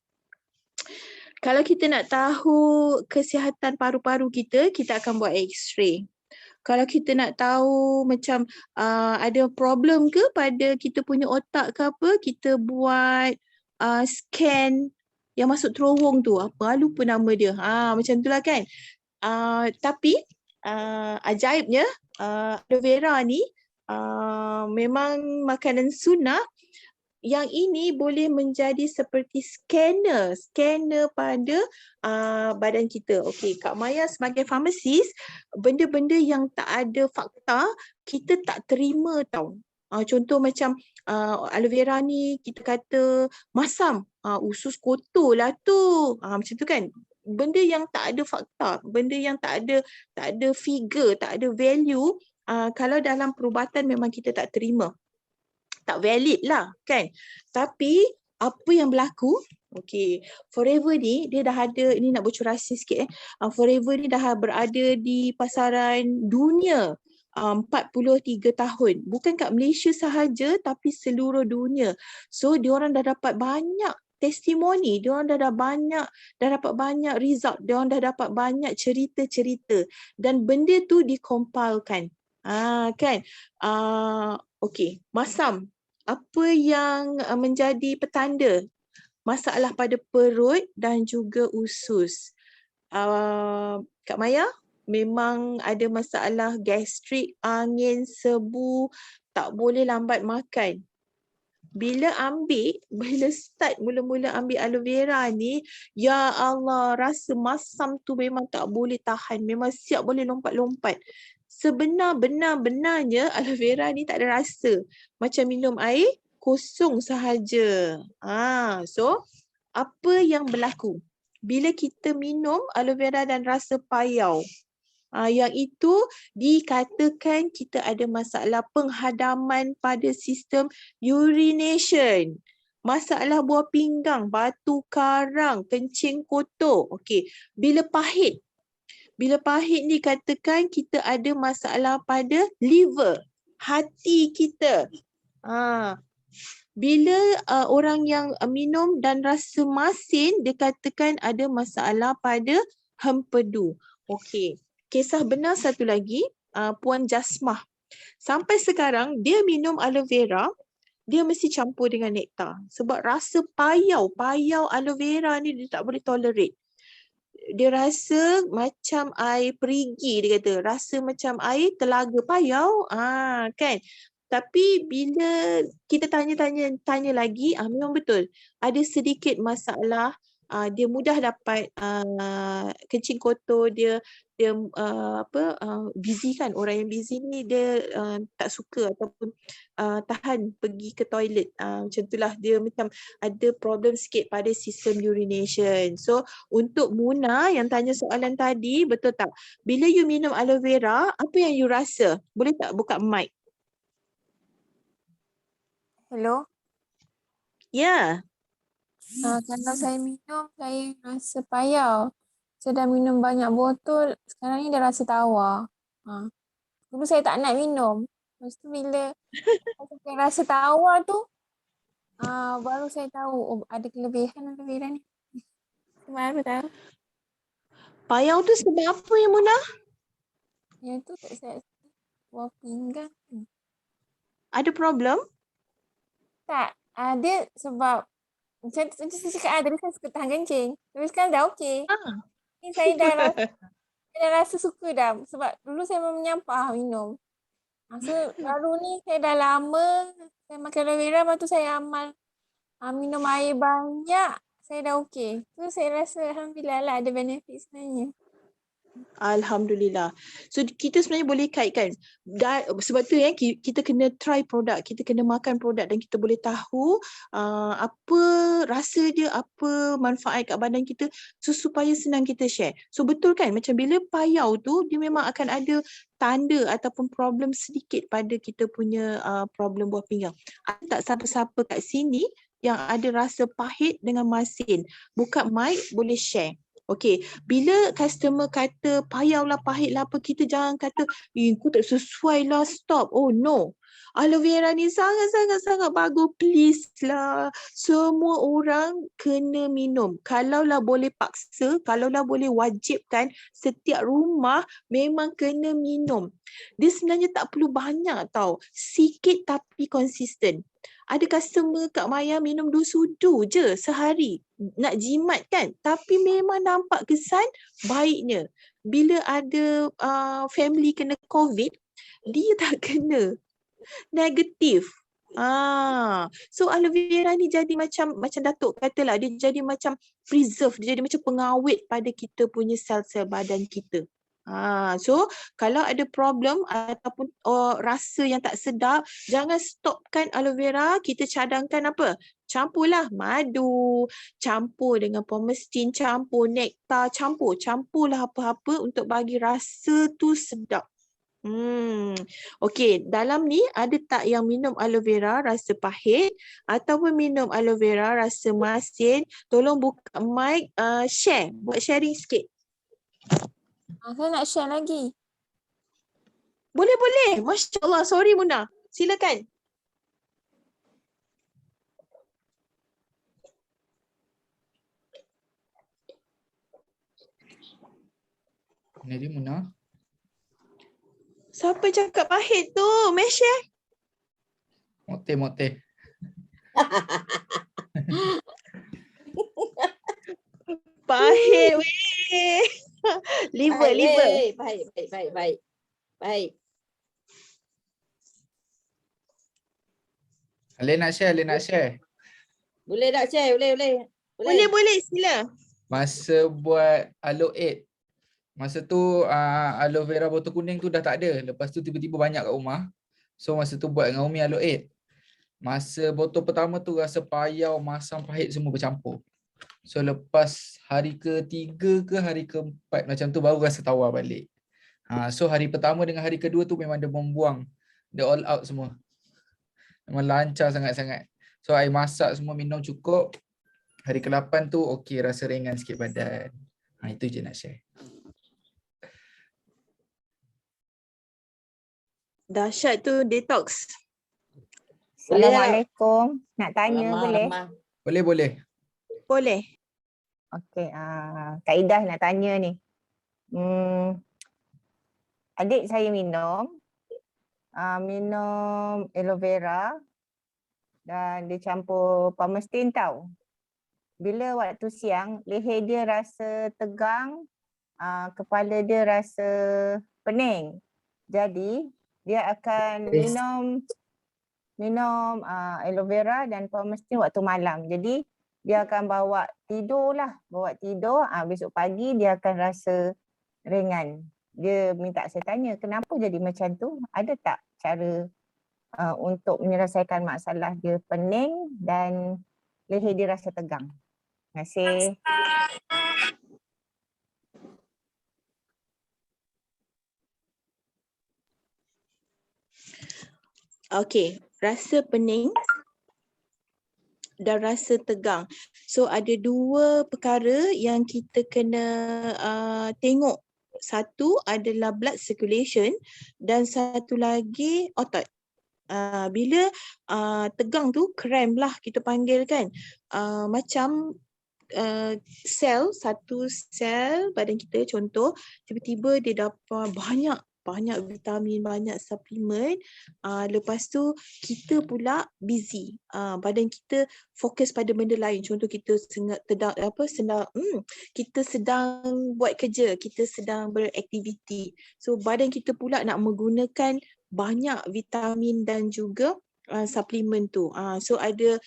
Kalau kita nak tahu kesihatan paru-paru kita, kita akan buat X-ray. Kalau kita nak tahu macam ada problem ke pada kita punya otak ke apa, kita buat scan yang masuk terowong tu. Apa lupa nama dia. Macam itulah kan. Tapi ajaibnya aloe vera ni memang makanan sunnah. Yang ini boleh menjadi seperti scanner pada badan kita. Okey, Kak Maya sebagai farmasis, benda-benda yang tak ada fakta, kita tak terima tau. Contoh macam aloe vera ni kita kata masam, usus kotor lah tu. Macam tu kan. Benda yang tak ada fakta, benda yang tak ada figure, tak ada value, kalau dalam perubatan memang kita tak terima. Tak valid lah kan. Tapi apa yang berlaku, okey, Forever ni dia dah ada, ini nak bocor rahsia sikit Forever ni dah berada di pasaran dunia 43 tahun. Bukan kat Malaysia sahaja tapi seluruh dunia. So diorang dah dapat banyak testimoni, dia orang dah dapat banyak result, dia orang dah dapat banyak cerita-cerita dan benda tu dikompilkan. Kan? Okey, Masam, apa yang menjadi petanda masalah pada perut dan juga usus? Kak Maya, memang ada masalah gastrik, angin, sebu, tak boleh lambat makan. Bila start mula-mula ambil aloe vera ni, ya Allah, rasa masam tu memang tak boleh tahan, memang siap boleh lompat-lompat. Sebenar-benarnya aloe vera ni tak ada rasa. Macam minum air kosong sahaja. So apa yang berlaku? Bila kita minum aloe vera dan rasa payau, yang itu dikatakan kita ada masalah penghadaman pada sistem urination. Masalah buah pinggang, batu karang, kencing kotor. Okey, bila pahit ni katakan kita ada masalah pada liver, hati kita. Bila orang yang minum dan rasa masin, dia katakan ada masalah pada hempedu. Okey. Kisah benar satu lagi, Puan Jasmah. Sampai sekarang dia minum aloe vera, dia mesti campur dengan nektar. Sebab rasa payau aloe vera ni dia tak boleh tolerate. Dia rasa macam air perigi, dia kata. Rasa macam air telaga payau. Kan? Tapi bila kita tanya lagi, memang betul. Ada sedikit masalah. Dia mudah dapat kencing kotor, dia busy kan. Orang yang busy ni dia tak suka ataupun tahan pergi ke toilet. Macam itulah, dia macam ada problem sikit pada sistem urination. So untuk Muna yang tanya soalan tadi, betul tak? Bila you minum aloe vera, apa yang you rasa? Boleh tak buka mic? Hello. Ya. Kalau saya minum, saya rasa payau. Saya dah minum banyak botol, sekarang ni dah rasa tawar. Dulu saya tak nak minum. Lepas tu bila saya rasa tawar tu, baru saya tahu ada kelebihan aloe vera ni. Baru tahu. Payau tu sebab apa ya Muna? Yang tu tak saya buah pinggang. Ada problem? Tak, dia sebab macam saya cakap tadi saya suka tahan kencing. Tapi sekarang dah okey. Ni saya dah rasa suka dah. Sebab dulu saya memang menyampah minum. So baru ni saya dah lama saya makan aloe vera, lepas tu saya amal minum air banyak, saya dah okey. Tu saya rasa alhamdulillah lah ada benefit sebenarnya. Alhamdulillah. So kita sebenarnya boleh kaitkan. Sebab tu kita kena try produk, kita kena makan produk dan kita boleh tahu apa rasa dia, apa manfaat kat badan kita, so supaya senang kita share. So betul kan, macam bila payau tu dia memang akan ada tanda ataupun problem sedikit pada kita punya problem buah pinggang. Ada tak siapa-siapa kat sini yang ada rasa pahit dengan masin? Buka mic, boleh share. Okey, bila customer kata payau lah, pahit lah apa, kita jangan kata, kau tak sesuai lah, stop. Oh no. Aloe vera ni sangat-sangat bagus, please lah. Semua orang kena minum. Kalaulah boleh paksa, kalaulah boleh wajibkan, setiap rumah memang kena minum. Dia sebenarnya tak perlu banyak tau. Sikit tapi konsisten. Ada customer Kak Maya minum 2 sudu je sehari. Nak jimat kan? Tapi memang nampak kesan baiknya. Bila ada family kena COVID, dia tak kena. Negatif. So aloe vera ni jadi macam Datuk katalah, dia jadi macam preserve, dia jadi macam pengawet pada kita punya sel-sel badan kita. So kalau ada problem ataupun rasa yang tak sedap, jangan stopkan aloe vera. Kita cadangkan apa? Campurlah madu, campur dengan pomestin, campur nektar, campurlah apa-apa untuk bagi rasa tu sedap. Okey, dalam ni ada tak yang minum aloe vera rasa pahit ataupun minum aloe vera rasa masin? Tolong buka mic, share, buat sharing sikit. Saya nak share lagi. Boleh. Masya Allah. Sorry Muna. Silakan. Mana dia Muna? Siapa cakap pahit tu? Share. Moteh. Pahit weh. Liver. Baik. Alin nak share? Boleh tak share? Boleh. Boleh, sila. Masa buat aloe 8. Masa tu aloe vera botol kuning tu dah tak ada. Lepas tu tiba-tiba banyak kat rumah. So masa tu buat dengan Umi aloe 8. Masa botol pertama tu rasa payau, masam, pahit semua bercampur. So lepas hari ke-3 ke hari ke-4 macam tu baru rasa tawar balik. So hari pertama dengan hari kedua tu memang dia membuang. Dia all out semua. Memang lancar sangat-sangat. So air masak semua minum cukup. Hari ke-8 tu okey, rasa ringan sikit badan. Itu je nak share. Dahsyat tu detox. Assalamualaikum. Nak tanya boleh? Boleh. Boleh. Okey, Kak Idah nak tanya ni. Adik saya minum aloe vera dan dia campur Palmistine tau. Bila waktu siang, leher dia rasa tegang, kepala dia rasa pening. Jadi, dia akan minum aloe vera dan Palmistine waktu malam. Jadi, dia akan bawa tidur. Besok pagi dia akan rasa ringan. Dia minta saya tanya, kenapa jadi macam tu? Ada tak cara untuk menyelesaikan masalah dia pening dan leher dia rasa tegang? Terima kasih. Okey, rasa pening dan rasa tegang. So ada dua perkara yang kita kena tengok. Satu adalah blood circulation dan satu lagi otot. Bila tegang tu cramp lah kita panggil kan. Macam satu sel badan kita contoh tiba-tiba dia dapat banyak vitamin, banyak suplemen. Lepas tu kita pula busy. Badan kita fokus pada benda lain. Contoh kita kita sedang buat kerja, kita sedang beraktiviti. So badan kita pula nak menggunakan banyak vitamin dan juga suplemen tu. So ada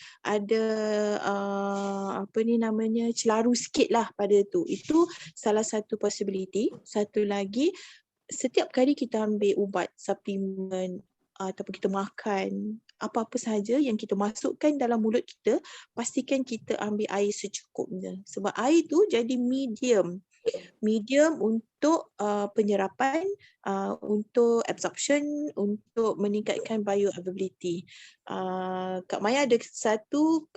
celaru sikit lah pada tu. Itu salah satu possibility. Satu lagi, setiap kali kita ambil ubat, suplemen ataupun kita makan apa-apa sahaja yang kita masukkan dalam mulut kita, pastikan kita ambil air secukupnya. Sebab air tu jadi medium untuk penyerapan, untuk absorption, untuk meningkatkan bioavailability. Kak Maya ada satu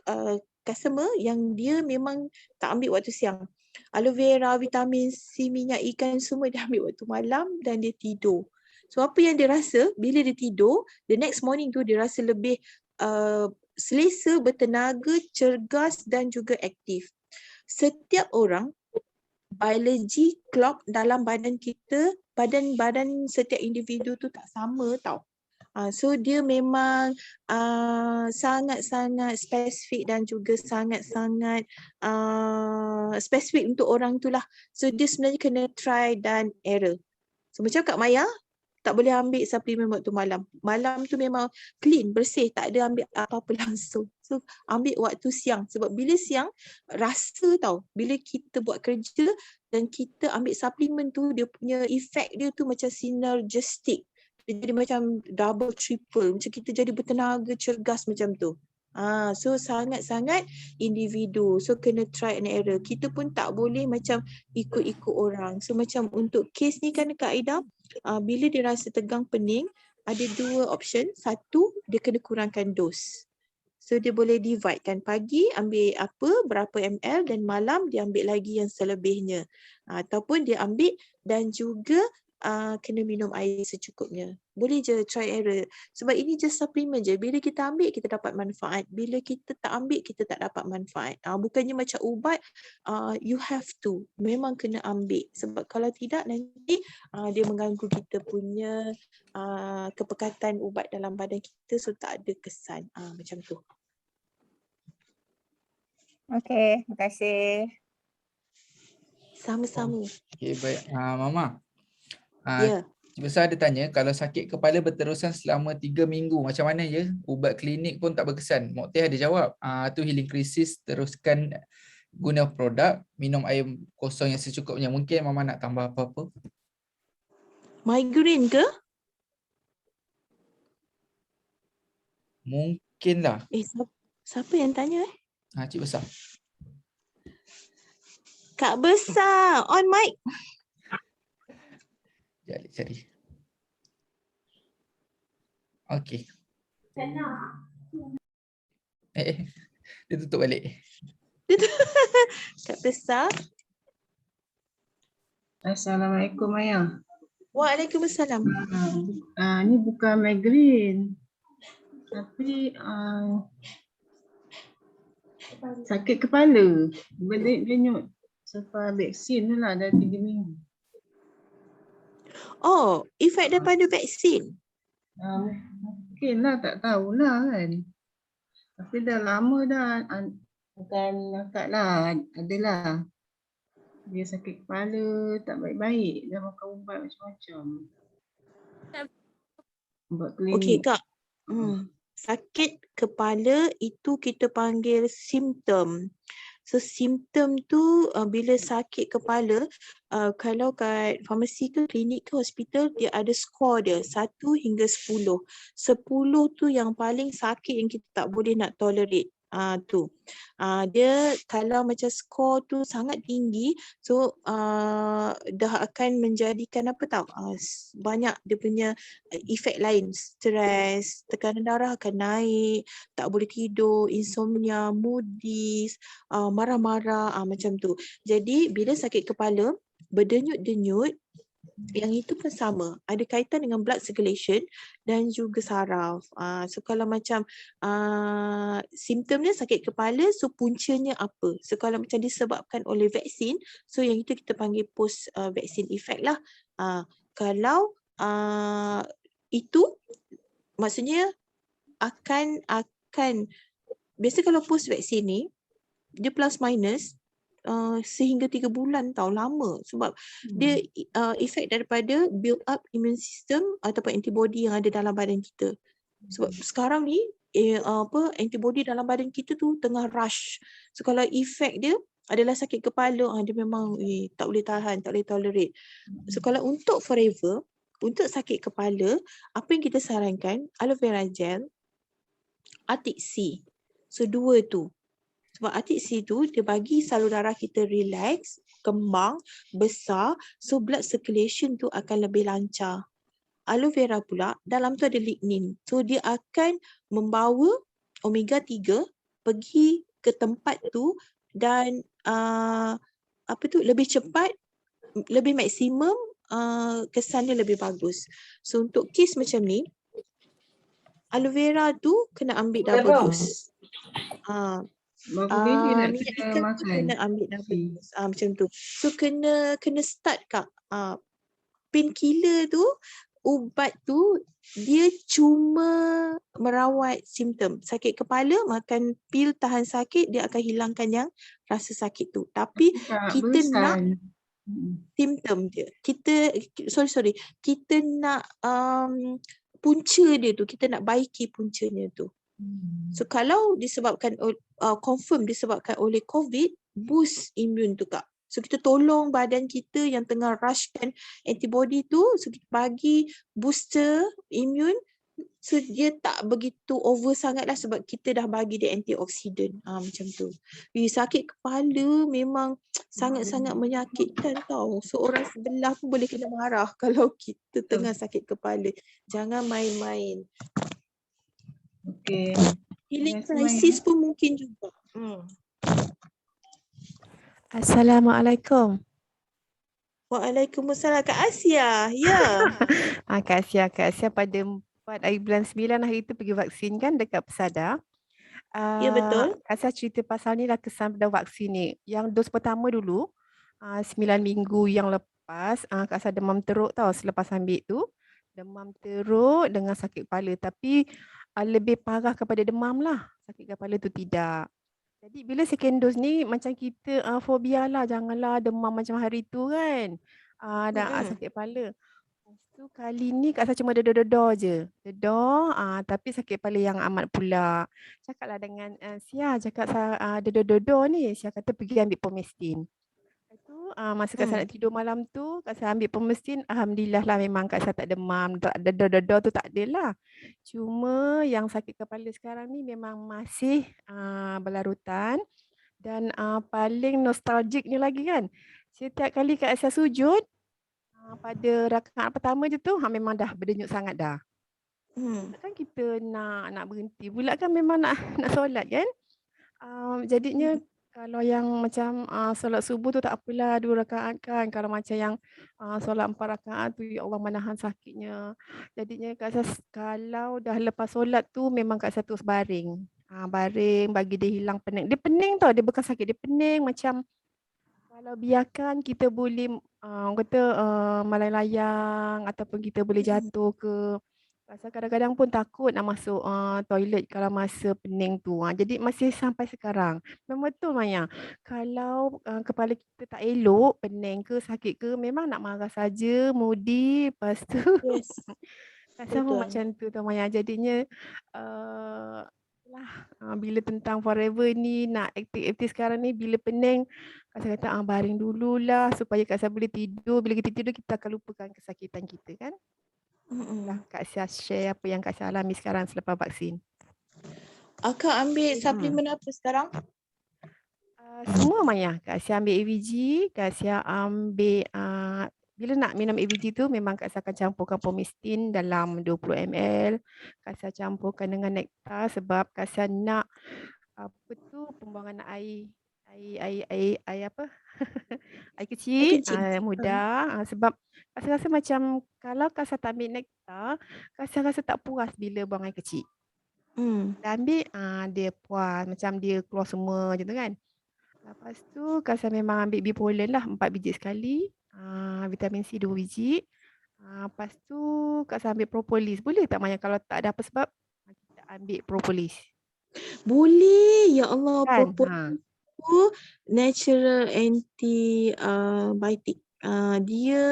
customer yang dia memang tak ambil waktu siang. Aloe vera, vitamin C, minyak ikan semua dia ambil waktu malam dan dia tidur. So apa yang dia rasa bila dia tidur, the next morning tu dia rasa lebih selesa, bertenaga, cergas dan juga aktif. Setiap orang, biologi clock dalam badan kita, badan setiap individu tu tak sama tau. So dia memang sangat-sangat spesifik dan juga sangat-sangat spesifik untuk orang tu lah. So dia sebenarnya kena try dan error. So macam Kak Maya, tak boleh ambil suplemen waktu malam. Malam tu memang clean, bersih, tak ada ambil apa-apa langsung. So ambil waktu siang. Sebab bila siang, rasa tau. Bila kita buat kerja dan kita ambil suplemen tu, dia punya efek dia tu macam synergistic. Dia jadi macam double, triple. Macam kita jadi bertenaga, cergas macam tu. So sangat-sangat individu. So kena try and error. Kita pun tak boleh macam ikut-ikut orang. So macam untuk kes ni kan Kak Aida, bila dia rasa tegang pening, ada dua option. Satu, dia kena kurangkan dos. So dia boleh divide kan. Pagi ambil berapa ml dan malam dia ambil lagi yang selebihnya. Ataupun dia ambil dan juga kena minum air secukupnya. Boleh je try error. Sebab ini just supplement je. Bila kita ambil, kita dapat manfaat. Bila kita tak ambil, kita tak dapat manfaat. Bukannya macam ubat, you have to. Memang kena ambil. Sebab kalau tidak, nanti dia mengganggu kita punya kepekatan ubat dalam badan kita. So tak ada kesan. Macam tu. Okey, terima kasih. Sama-sama. Okay, baik. Mama. Ya. Cik Besar ada tanya, kalau sakit kepala berterusan selama 3 minggu, macam mana ya? Ubat klinik pun tak berkesan. Mokteh ada jawab, tu healing krisis, teruskan guna produk, minum air kosong yang secukupnya. Mungkin Mama nak tambah apa-apa? Migraine ke? Mungkin lah. Siapa yang tanya? Cik Besar. Kak Besar, on mic. Sekejap cari. Okey. Dia tutup balik. Kak Besar. Assalamualaikum Ayah. Waalaikumsalam. Ni bukan migraine. Tapi sakit kepala. Berdenyut. Sebab vaksin tu lah dah 3 minggu. Oh, efek daripada vaksin. Mungkin lah, tak tahulah kan. Tapi dah lama dah. Bukan akak lah. Adalah. Dia sakit kepala, tak baik-baik. Dah makan ubat macam-macam. Ubat klinik. Okey Kak. Sakit kepala itu kita panggil simptom. So simptom tu bila sakit kepala, kalau kat farmasi ke klinik ke hospital, dia ada skor dia 1 hingga 10. 10 tu yang paling sakit yang kita tak boleh nak tolerate. Tu. Dia kalau macam skor tu sangat tinggi, so dah akan menjadikan apa tahu, banyak dia punya efek lain, stres, tekanan darah akan naik, tak boleh tidur, insomnia, moodies, marah-marah, macam tu. Jadi bila sakit kepala berdenyut-denyut, yang itu pun sama, ada kaitan dengan blood circulation dan juga saraf. So kalau macam simptomnya sakit kepala, so puncanya apa? So kalau macam disebabkan oleh vaksin, so yang itu kita panggil post vaksin effect lah. Kalau itu maksudnya akan biasa kalau post vaksin ni dia plus minus sehingga 3 bulan tau, lama sebab dia efek daripada build up immune system ataupun antibody yang ada dalam badan kita. Sebab sekarang ni antibody dalam badan kita tu tengah rush. So kalau efek dia adalah sakit kepala, dia memang tak boleh tahan, tak boleh tolerate. So kalau untuk forever, untuk sakit kepala, apa yang kita sarankan, aloe vera gel, Arctic Sea. So 2 tu. Sebab Arctic Sea tu dia bagi salur darah kita relax, kembang, besar, so blood circulation tu akan lebih lancar. Aloe vera pula dalam tu ada lignin. So dia akan membawa omega 3 pergi ke tempat tu dan lebih cepat, lebih maksimum, kesannya lebih bagus. So untuk kes macam ni, aloe vera tu kena ambil double dose. Minyak ikan tu kena ambil double dose. Macam tu. So kena start Kak. Painkiller tu, ubat tu dia cuma merawat simptom. Sakit kepala, makan pil tahan sakit, dia akan hilangkan yang rasa sakit tu. Tapi kita nak simptom dia. Kita nak punca dia tu, kita nak baiki puncanya tu. So kalau disebabkan confirm disebabkan oleh COVID, boost imun tu Kak. So kita tolong badan kita yang tengah rushkan antibody tu, so kita bagi booster imun, so dia tak begitu over sangat lah sebab kita dah bagi dia antioksidan. Macam tu. Sakit kepala memang sangat-sangat menyakitkan tau. So orang sebelah pun boleh kena marah kalau kita tengah sakit kepala. Jangan main-main. Okey. Healing crisis pun mungkin juga. Assalamualaikum. Waalaikumsalam Kak Asia. Ya. Kak Asia pada 4 hari bulan 9 hari tu pergi vaksin kan dekat Pesada. Ya betul. Kak Asia cerita pasal ni lah kesan pada vaksin ni. Yang dos pertama dulu, 9 minggu yang lepas, Kak Asia demam teruk tau selepas ambil tu. Demam teruk dengan sakit kepala. Tapi lebih parah kepada demam lah. Sakit kepala tu tidak. Jadi bila second dose ni macam kita fobia lah. Janganlah demam macam hari tu kan. Dan sakit kepala. Lepas tu kali ni Kak Sa cuma dedor-dedor je. Dedor tapi sakit kepala yang amat pula. Cakaplah dengan Sia, cakap dedor-dedor ni. Sia kata pergi ambil Pomestin. Lepas tu masa Kak Sa nak tidur malam tu, Kak Sa ambil Pomestin. Alhamdulillah lah memang Kak Sa tak demam. Dedor-dedor tu tak ada lah. Cuma yang sakit kepala sekarang ni memang masih berlarutan. Dan paling nostalgiknya lagi kan, setiap kali Kak Sa sujud, pada rakaat pertama je tu memang dah berdenyut sangat dah. Kan kita nak berhenti pula kan, memang nak solat kan. Jadinya kalau yang macam solat subuh tu tak apalah 2 rakaat kan. Kalau macam yang solat 4 rakaat tu, ya Allah menahan sakitnya. Jadinya Kak Sa kalau dah lepas solat tu memang Kak Sa terus baring. Baring bagi dia hilang pening. Dia pening tau, dia bukan sakit, dia pening macam kalau biarkan kita boleh orang kata melayang ataupun kita boleh jatuh ke. Pasal kadang-kadang pun takut nak masuk toilet kalau masa pening tu. Jadi masih sampai sekarang. Memang betul Maya. Kalau kepala kita tak elok, pening ke sakit ke, memang nak marah saja, moody. Lepas tu Yes. rasa pun Betul. macam tu tau Maya. Jadinya bila tentang forever ni, nak aktif-aktif sekarang ni, bila pening, Kak Sa kata baring dululah supaya Kak Sa boleh tidur. Bila kita tidur, kita akan lupakan kesakitan kita kan. Kak Sa share apa yang Kak Sa alami sekarang selepas vaksin. Akak ambil suplemen apa sekarang? Semua Maya. Kak Sa ambil AVG, Kak Sa ambil bila nak minum AVG tu memang Kak Sa akan campurkan Pomestin dalam 20 ml. Kak Sa campurkan dengan nektar sebab Kak Sa nak pembuangan air apa? Air kecil, mudah. Sebab Kak Sa rasa macam kalau Kak Sa tak ambil nektar, Kak Sa rasa tak puas bila buang air kecil. Dah ambil, dia puas. Macam dia keluar semua je tu kan. Lepas tu Kak Sa memang ambil Bipolen lah 4 biji sekali. Vitamin C 2 biji. Lepas tu Kak Sa ambil propolis. Boleh tak Maya kalau tak ada apa sebab kita ambil propolis? Boleh. Ya Allah, Kan? propolis tu natural antibiotic. Dia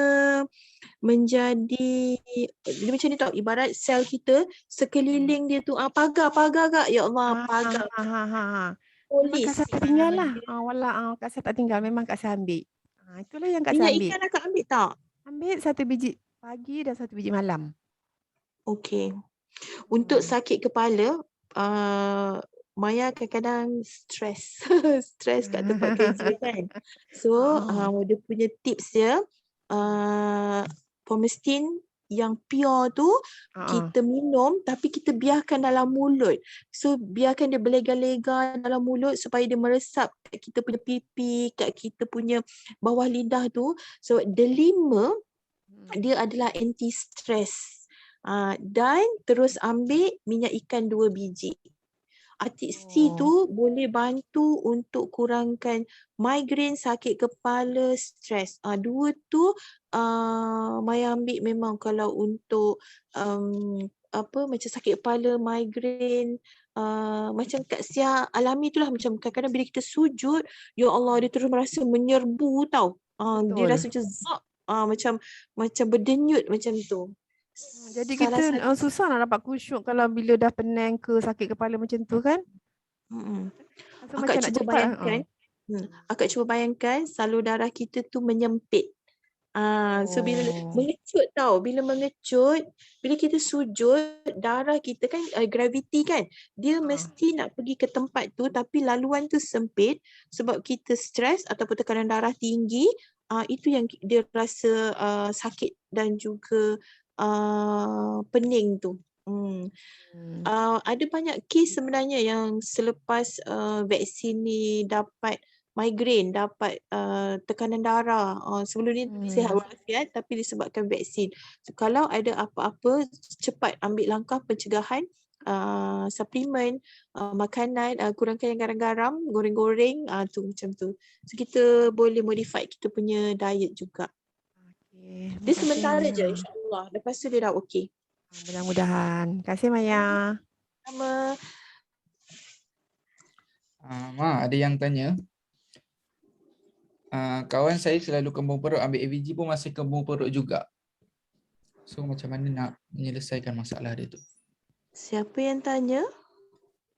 menjadi dia macam ni tau, ibarat sel kita sekeliling dia tu pagar Kak. Ya Allah, pagar. Memang Kak Sa tak tinggal lah. Kak Sa tak tinggal, memang Kak Sa ambil. Itulah yang Kak Sa Minyak ambil. ikan akak ambil tak? Ambil 1 biji pagi dan 1 biji malam. Okey. Untuk sakit kepala, Maya kadang-kadang stres. Stres kat tempat kerja kan. So, dia punya tips dia, Pomestin yang pure tu kita minum tapi kita biarkan dalam mulut. So biarkan dia berlega-lega dalam mulut supaya dia meresap kat kita punya pipi, kat kita punya bawah lidah tu. So delima dia adalah anti stress. Dan terus ambil minyak ikan 2 biji. Atik C tu boleh bantu untuk kurangkan migraine, sakit kepala, stres. Dua tu Maya ambil memang kalau untuk macam sakit kepala, migraine, macam Kak Sia alami itulah, macam kadang-kadang bila kita sujud, ya Allah, dia terus merasa menyerbu tau. Dia rasa macam zap, macam berdenyut macam tu. Jadi kita susah nak dapat khusyuk kalau bila dah pening ke sakit kepala macam tu kan. Akak cuba bayangkan, akak cuba bayangkan salur darah kita tu menyempit. So bila mengecut tau, bila kita sujud, darah kita kan gravity kan, dia mesti nak pergi ke tempat tu tapi laluan tu sempit sebab kita stres ataupun tekanan darah tinggi. Itu yang dia rasa sakit dan juga pening tu. Ada banyak kes sebenarnya yang selepas vaksin ni dapat migraine, dapat tekanan darah. Sebelum ni sihat walafiat tapi disebabkan vaksin. So, kalau ada apa-apa, cepat ambil langkah pencegahan, suplemen, makanan, kurangkan yang garam-garam, goreng-goreng, tu macam tu. So kita boleh modify kita punya diet juga. Okay. Dia sementara je, insyaAllah. Lepas tu dia dah okey. Mudah-mudahan. Terima kasih Maya. Sama. Mak, ada yang tanya. Kawan saya selalu kembung perut, ambil AVG pun masih kembung perut juga. So macam mana nak menyelesaikan masalah dia tu? Siapa yang tanya?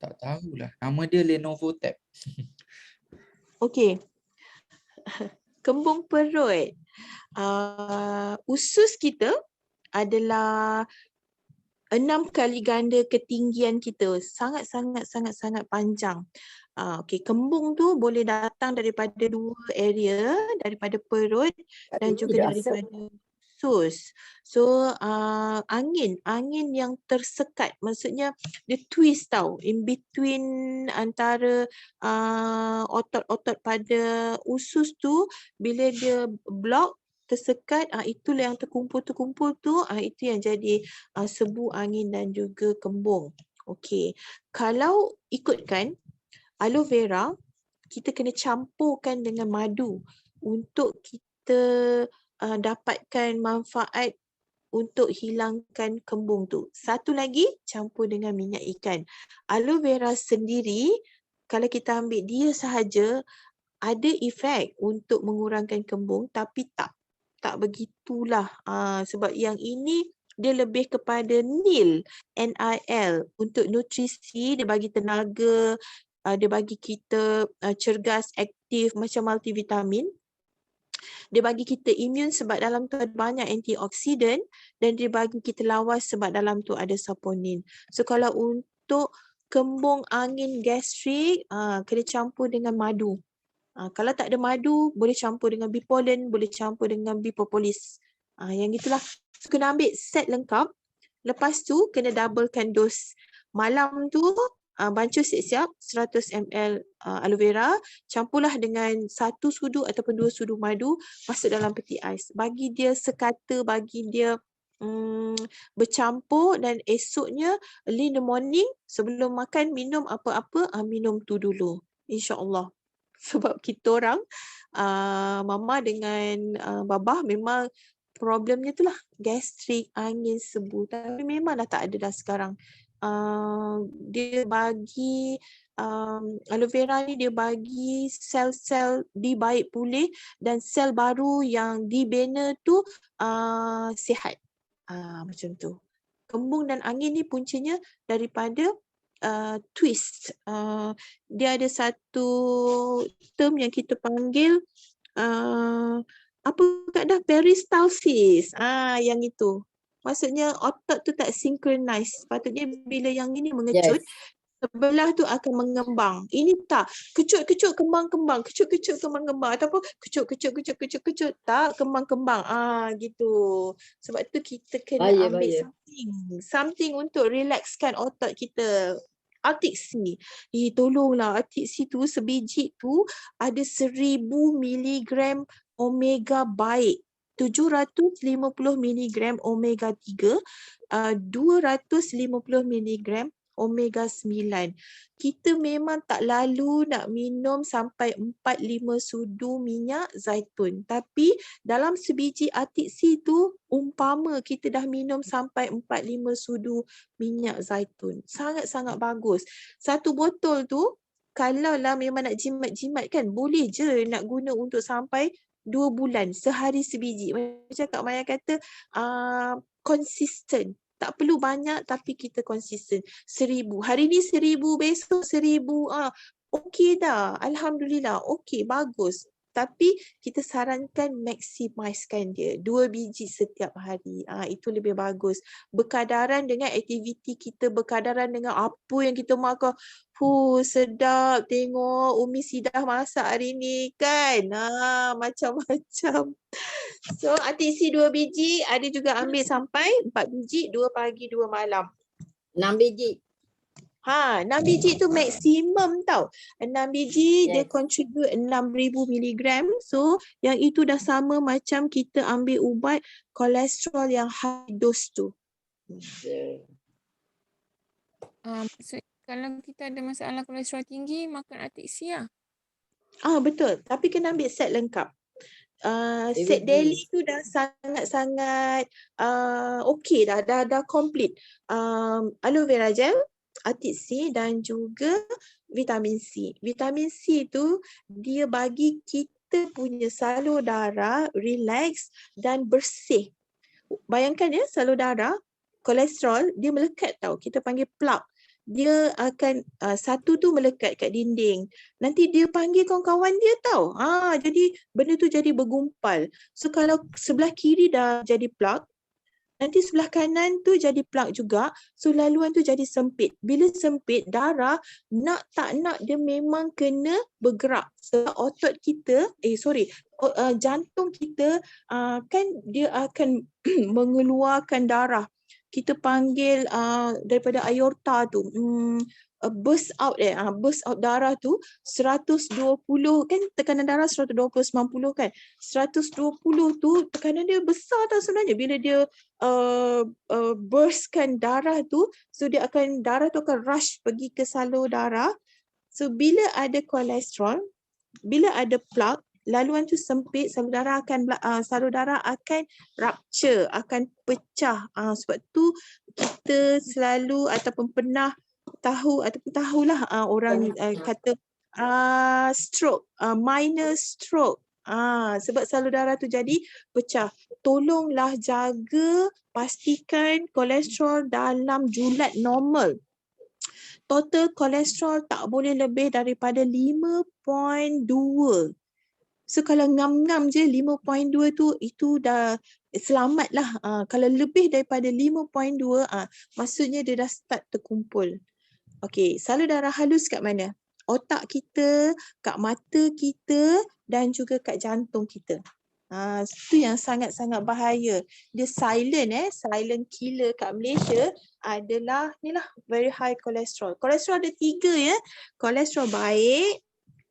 Tak tahulah. Nama dia Lenovo Tab. Okey. Kembung perut. Usus kita adalah 6 kali ganda ketinggian kita. Sangat panjang. Okey, kembung tu boleh datang daripada 2 area, daripada perut dan juga daripada usus. So angin yang tersekat, maksudnya dia twist tau, in between antara otot-otot pada usus tu, bila dia block, tersekat, itulah yang terkumpul tu, itu yang jadi sebu angin dan juga kembung. Okey, kalau ikutkan aloe vera, kita kena campurkan dengan madu untuk kita dapatkan manfaat untuk hilangkan kembung tu. Satu lagi, campur dengan minyak ikan. Aloe vera sendiri, kalau kita ambil dia sahaja, ada efek untuk mengurangkan kembung, tapi tak begitulah. Sebab yang ini dia lebih kepada NIL, untuk nutrisi, dia bagi tenaga, dia bagi kita cergas, aktif macam multivitamin. Dia bagi kita imun sebab dalam tu ada banyak antioksidan, dan dia bagi kita lawas sebab dalam tu ada saponin. So kalau untuk kembung angin gastrik, kena campur dengan madu. Kalau tak ada madu, boleh campur dengan bee pollen, boleh campur dengan bee propolis. Yang itulah. So, kena ambil set lengkap. Lepas tu kena doublekan dos. Malam tu bancuh siap-siap 100 ml aloe vera, campurlah dengan 1 sudu ataupun 2 sudu madu, masuk dalam peti ais. Bagi dia sekata, bagi dia bercampur, dan esoknya early in the morning sebelum makan minum apa-apa, minum tu dulu. InsyaAllah. Sebab kita orang, mama dengan babah memang problemnya tu lah, gastrik, angin, sebu. Tapi memang dah tak ada dah sekarang. Dia bagi aloe vera ni, dia bagi sel-sel dibaik pulih, dan sel baru yang dibina tu sihat. Macam tu. Kembung dan angin ni puncanya daripada twist. Dia ada satu term yang kita panggil apa kat dah, peristalsis. Yang itu. Maksudnya otot tu tak synchronize. Patutnya bila yang ini mengecut, sebelah tu akan mengembang. Ini tak. Kecut-kecut kembang-kembang. Kecut-kecut kembang-kembang. Ataupun kecut-kecut tak kembang-kembang. Gitu. Sebab tu kita kena ambil something untuk relaxkan otot kita. Arctic Sea. Tolonglah, Arctic Sea tu sebiji tu ada 1000 mg omega baik. 750 mg omega 3, 250 mg omega 9. Kita memang tak lalu nak minum sampai 4-5 sudu minyak zaitun. Tapi dalam sebiji Arctic Sea tu, umpama kita dah minum sampai 4-5 sudu minyak zaitun. Sangat-sangat bagus. Satu botol tu, kalau lah memang nak jimat-jimat kan, boleh je nak guna untuk sampai 2 bulan, sehari sebiji. Macam Kak Maya kata, konsisten. Tak perlu banyak tapi kita konsisten. 1000. Hari ni 1000, besok 1000. Okey dah. Alhamdulillah. Okey, bagus. Tapi kita sarankan maksimiskan dia. 2 biji setiap hari. Itu lebih bagus. Berkadaran dengan aktiviti kita, berkadaran dengan apa yang kita makan. Sedap tengok Umi Sidah masak hari ni kan. Macam-macam. So Arctic Sea 2 biji, ada juga ambil sampai 4 biji, 2 pagi 2 malam. 6 biji. 6 biji tu maksimum tau. 6 biji dia Yes. contribute 6,000 miligram. So yang itu dah sama macam kita ambil ubat kolesterol yang high dose tu. Maksud kalau kita ada masalah kolesterol tinggi, makan Arctic Sea lah. Betul. Tapi kena ambil set lengkap. Set Everyday. daily tu dah sangat-sangat okey dah complete. Aloe vera gel, Arctic Sea dan juga vitamin C. Vitamin C tu dia bagi kita punya salur darah relax dan bersih. Bayangkan ya, salur darah kolesterol dia melekat tau. Kita panggil plaque. Dia akan satu tu melekat kat dinding. Nanti dia panggil kawan-kawan dia tau. Jadi benda tu jadi bergumpal. So kalau sebelah kiri dah jadi plaque, nanti sebelah kanan tu jadi plaque juga. So laluan tu jadi sempit. Bila sempit, darah nak tak nak dia memang kena bergerak. Sebab otot kita, jantung kita kan dia akan mengeluarkan darah. Kita panggil daripada aorta tu burst out darah tu 120 kan, tekanan darah 120/90 kan. 120 tu tekanan dia besar tau sebenarnya. Bila dia burstkan darah tu, so darah tu akan rush pergi ke salur darah. So bila ada kolesterol, bila ada plaque, laluan tu sempit, salur darah akan rupture, akan pecah. Sebab tu kita selalu ataupun pernah tahulah orang kata stroke, minor stroke. Sebab salur darah tu jadi pecah. Tolonglah jaga, pastikan kolesterol dalam julat normal. Total kolesterol tak boleh lebih daripada 5.2. So kalau ngam-ngam je 5.2 tu, itu dah selamat lah. Kalau lebih daripada 5.2, maksudnya dia dah start terkumpul. Okey, salur darah halus kat mana? Otak kita, kat mata kita dan juga kat jantung kita. Itu yang sangat-sangat bahaya. Dia silent killer kat Malaysia adalah inilah very high cholesterol. Kolesterol ada 3 ya. Kolesterol baik,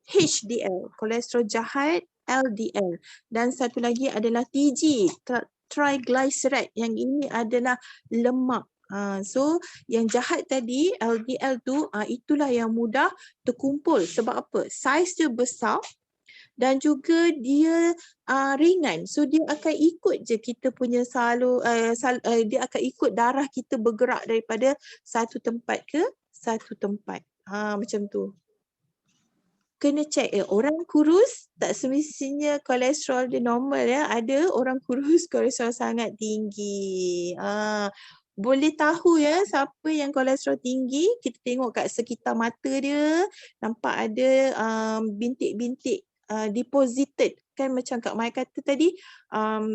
HDL, kolesterol jahat, LDL. Dan satu lagi adalah TG, triglyceride. Yang ini adalah lemak. So yang jahat tadi, LDL tu, itulah yang mudah terkumpul. Sebab apa? Saiz dia besar dan juga dia ringan. So dia akan ikut je kita punya dia akan ikut darah kita bergerak daripada satu tempat ke satu tempat. Macam tu. Kena check orang kurus tak semestinya kolesterol dia normal ya. Ada orang kurus kolesterol sangat tinggi. Boleh tahu ya siapa yang kolesterol tinggi, kita tengok kat sekitar mata dia, nampak ada bintik-bintik deposited kan, macam Kak Mai kata tadi,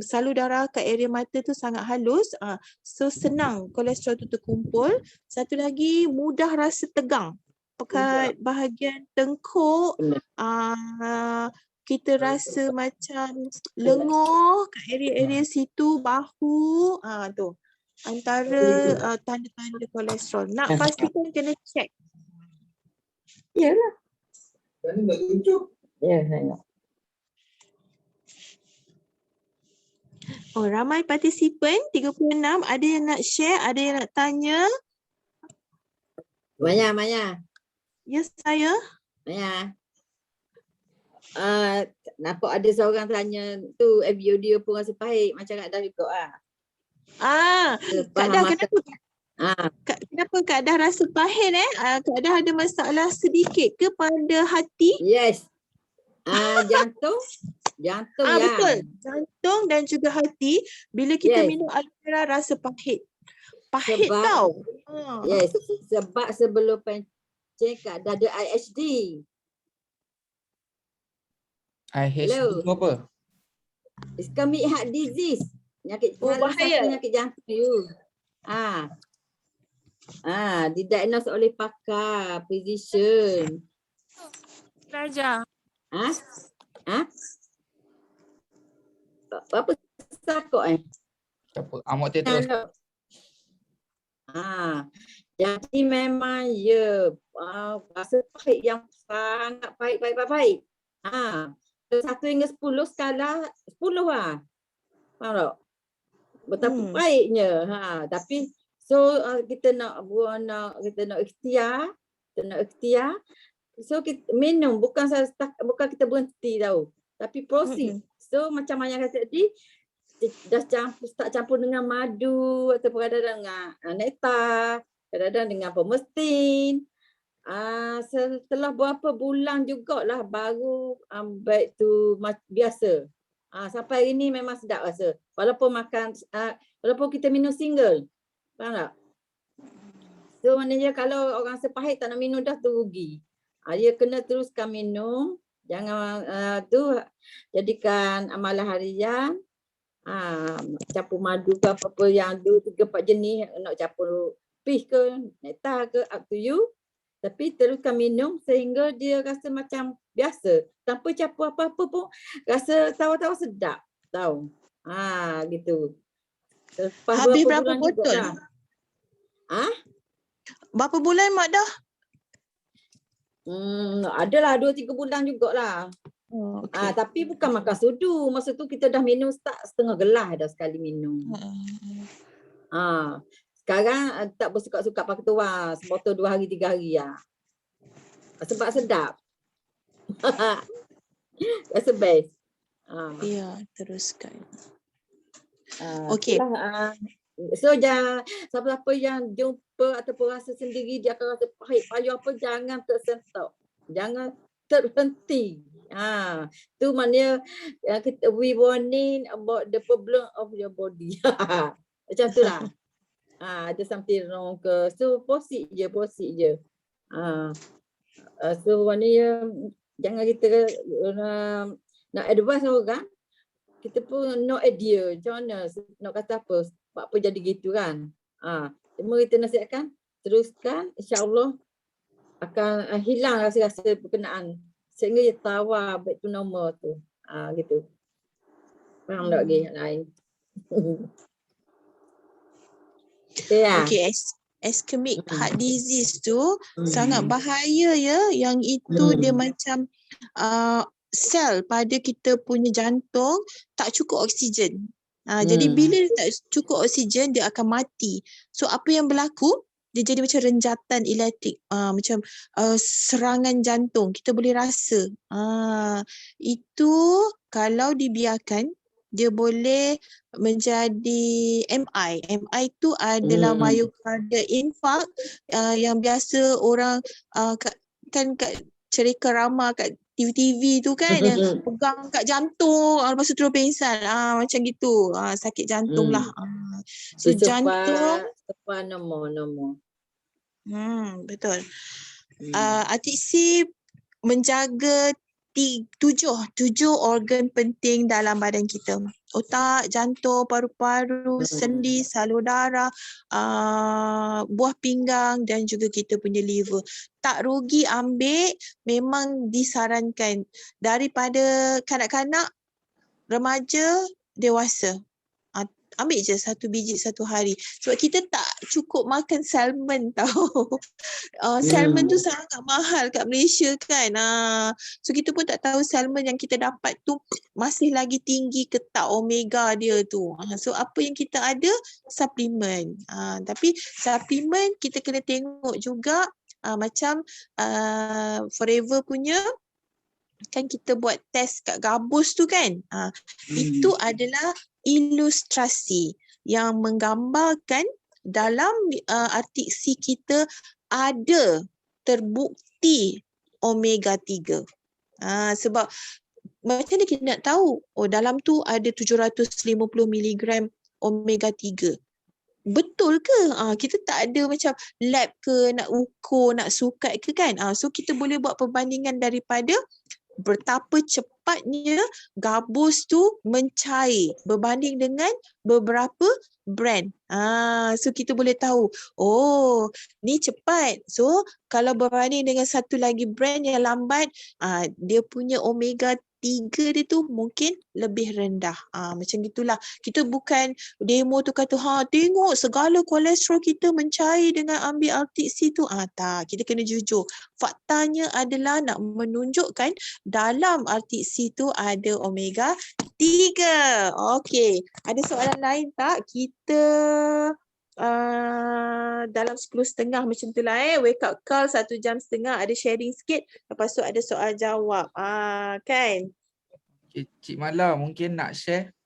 salur darah kat area mata tu sangat halus, so senang kolesterol tu terkumpul. Satu lagi, mudah rasa tegang pekat bahagian tengkuk, kita rasa macam lenguh kat area-area situ, bahu, tu antara tanda-tanda kolesterol. Nak pastikan kena check. Yalah. Tadi nak tunjuk. Ya, tengok. Ramai partisipan, 36. Ada yang nak share, ada yang nak tanya. Maya. Ya, saya. Maya. Nampak ada seorang tanya tu dia pun rasa pahit macam Kak Dah ikut Kak Dah kenapa Kak Dah rasa pahit Kak Dah ada masalah sedikit ke pada hati? Yes. Jantung ya. Betul. Jantung dan juga hati, bila kita minum aloe vera rasa pahit. Pahit tau. Yes. Sebab sebelum pencen Kak Dah ada IHD. IHD tu apa? Ischemic heart disease. Bahaya. Penyakit jantung you. Didiagnose oleh pakar, physician. Belajar. Apa sakit Tak apa. Amak terus. Jadi memang rasa pahit yang sangat pahit. Ha. 1 hingga 10 skala 10 lah. Faham tak? Betapa pahitnya. Tapi kita nak ikhtiar. So kita minum bukan kita berhenti tau. Tapi proceed. So macam yang kata tadi, dah start campur dengan madu atau kadang-kadang dengan nektar, kadang-kadang dengan pemestin. Setelah berapa bulan jugalah baru baik tu biasa. Sampai hari ni memang sedap rasa. Walaupun kita minum single. Faham tak? So maknanya kalau orang rasa pahit tak nak minum dah tu rugi. Dia kena teruskan minum. Jangan jadikan amalan harian. Campur madu ke apa-apa yang 2-3-4 jenis, nak campur pih ke, nektar ke, up to you. Tapi teruskan minum sehingga dia rasa macam biasa. Tanpa campur apa-apa pun rasa tawar-tawar sedap. Tahu? Gitu. Habis berapa botol? Berapa bulan Mak dah? Adalah 2-3 bulan jugalah. Okay. Tapi bukan makan sudu. Masa tu kita dah minum setengah gelas dah sekali minum. Sekarang tak bersuka-suka pakai tuang. Sebotol 2 hari 3 hari lah. Sebab sedap. Rasa best. Ya, teruskan. Okey. So siapa-siapa yang jumpa ataupun rasa sendiri dia akan rasa pahit payah apa, jangan tersentak. Jangan terhenti. Tu maknanya we warning about the problem of your body. Macam tu lah. Ada something wrong ke. So proceed je. So maknanya jangan kita nak advise orang, kita pun no idea macam mana nak kata apa, sebab apa jadi gitu kan. Cuma kita nasihatkan, teruskan, insya-Allah akan hilang rasa-rasa berkenaan sehingga dia tawar back to normal tu. Gitu. Faham tak lagi lain? Okay, ischemic heart disease tu sangat bahaya ya. Yang itu dia macam sel pada kita punya jantung tak cukup oksigen. Jadi bila dia tak cukup oksigen, dia akan mati. So apa yang berlaku? Dia jadi macam renjatan elektrik, macam serangan jantung. Kita boleh rasa. Itu kalau dibiarkan, dia boleh menjadi MI. MI tu adalah myocardial infarct yang biasa orang kan kat cerita rama kat TV-TV tu kan, pegang kat jantung, lepas tu terus pingsan. Macam gitu. Sakit jantung lah. So jantung nombor. Betul. Atik C menjaga 7 organ penting dalam badan kita. Otak, jantung, paru-paru, sendi, salur darah, buah pinggang dan juga kita punya liver. Tak rugi ambil, memang disarankan daripada kanak-kanak, remaja, dewasa. Ambil je 1 biji 1 hari. Sebab kita tak cukup makan salmon tau. Salmon tu sangat mahal kat Malaysia kan. So kita pun tak tahu salmon yang kita dapat tu masih lagi tinggi ke tak omega dia tu. So apa yang kita ada? Suplemen. Tapi suplemen kita kena tengok juga macam Forever punya kan kita buat test kat gabus tu kan. Itu adalah ilustrasi yang menggambarkan dalam artik C kita ada terbukti omega 3. Sebab macam mana kita nak tahu dalam tu ada 750 mg omega 3. Betul ke? Kita tak ada macam lab ke nak ukur, nak sukat ke kan? So kita boleh buat perbandingan daripada betapa cepatnya gabus tu mencair berbanding dengan beberapa brand. So kita boleh tahu, ni cepat. So kalau berbanding dengan satu lagi brand yang lambat, dia punya omega tiga dia tu mungkin lebih rendah. Macam gitulah. Kita bukan demo tu kata, tengok segala kolesterol kita mencair dengan ambil RTC tu. Tak, kita kena jujur. Faktanya adalah nak menunjukkan dalam RTC tu ada omega 3. Okey, ada soalan lain tak? Kita dalam 10.30 macam tu lah wake up call 1 jam setengah, ada sharing sikit, lepas tu ada soal jawab kan. Okay, Cik Mala mungkin nak share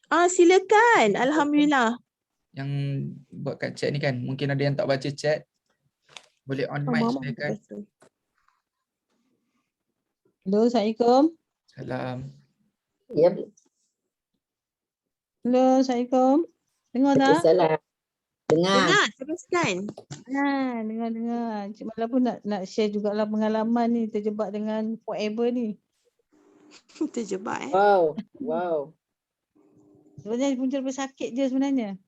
Silakan. Alhamdulillah. yang buat kat chat ni kan, mungkin ada yang tak baca chat, boleh on mic sharekan. Hello, Assalamualaikum. Salam. Ya. Hello, Assalamualaikum. Dengar tak? Salam. Dengar, teruskan. Dengar. Cik Mala pun nak share jugalah pengalaman ni terjebak dengan forever ni. Terjebak Wow. Sebenarnya punca daripada sakit je sebenarnya.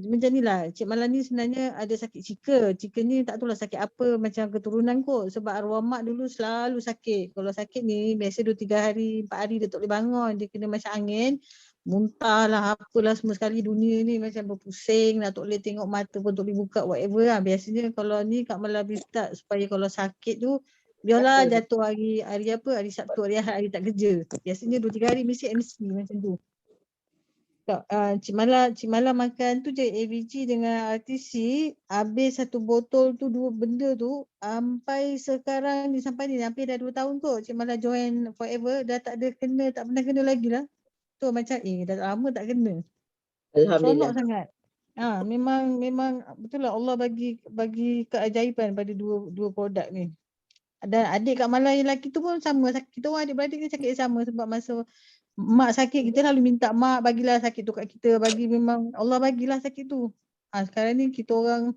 Macam ni lah. Cik Mala ni sebenarnya ada sakit cika. Cika ni tak tahulah sakit apa, macam keturunan kot. Sebab arwah mak dulu selalu sakit. Kalau sakit ni biasa 2-3 hari, 4 hari dia tak boleh bangun. Dia kena macam angin, muntah lah, apalah semua sekali dunia ni macam berpusing lah, tak boleh tengok mata pun tak boleh buka, whatever lah. Biasanya kalau ni Kak Mala beri start supaya kalau sakit tu biarlah jatuh hari Sabtu, hari Ahad, hari tak kerja. Biasanya 2-3 hari mesti MC macam tu. Cik Mala makan tu je AVG dengan RTC, habis 1 botol tu, 2 benda tu sampai sekarang ni, sampai ni hampir dah 2 tahun kot Cik Mala join forever, dah tak pernah kena lagi lah. Tu macam dah lama tak kena. Alhamdulillah. Seronok sangat. Memang betul lah Allah bagi keajaiban pada dua produk ni. Dan adik Kak Mala yang lelaki tu pun sama, kita orang adik-beradik ni sakit sama, sebab masa mak sakit kita lalu minta mak bagilah sakit tu kat kita, memang Allah bagilah sakit tu. Sekarang ni kita orang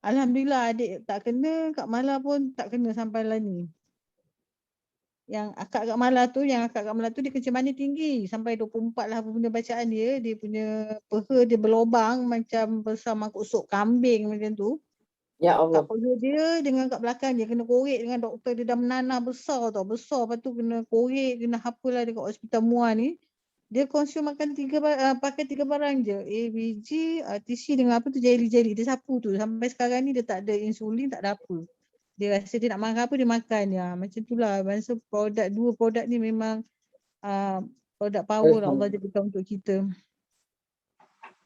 alhamdulillah adik tak kena, Kak Mala pun tak kena sampai lah ni. Yang akak Kak Mala tu dia kencing tinggi sampai 24 lah apa benda bacaan dia punya peha dia berlubang macam besar mangkuk sup kambing macam tu. Ya Allah. Kat peha dia dengan kat belakang dia kena korek dengan doktor, dia dah menanah besar, lepas tu kena korek, kena apalah dekat hospital Muar ni. Dia konsum makan pakai 3 barang je, AVG, RTC dengan apa tu, jelly, dia sapu tu. Sampai sekarang ni dia tak ada insulin, tak ada apa. Dia rasa dia nak makan apa, dia makan. Macam itulah. Masa dua produk ni memang produk power lah Allah jadikan untuk kita.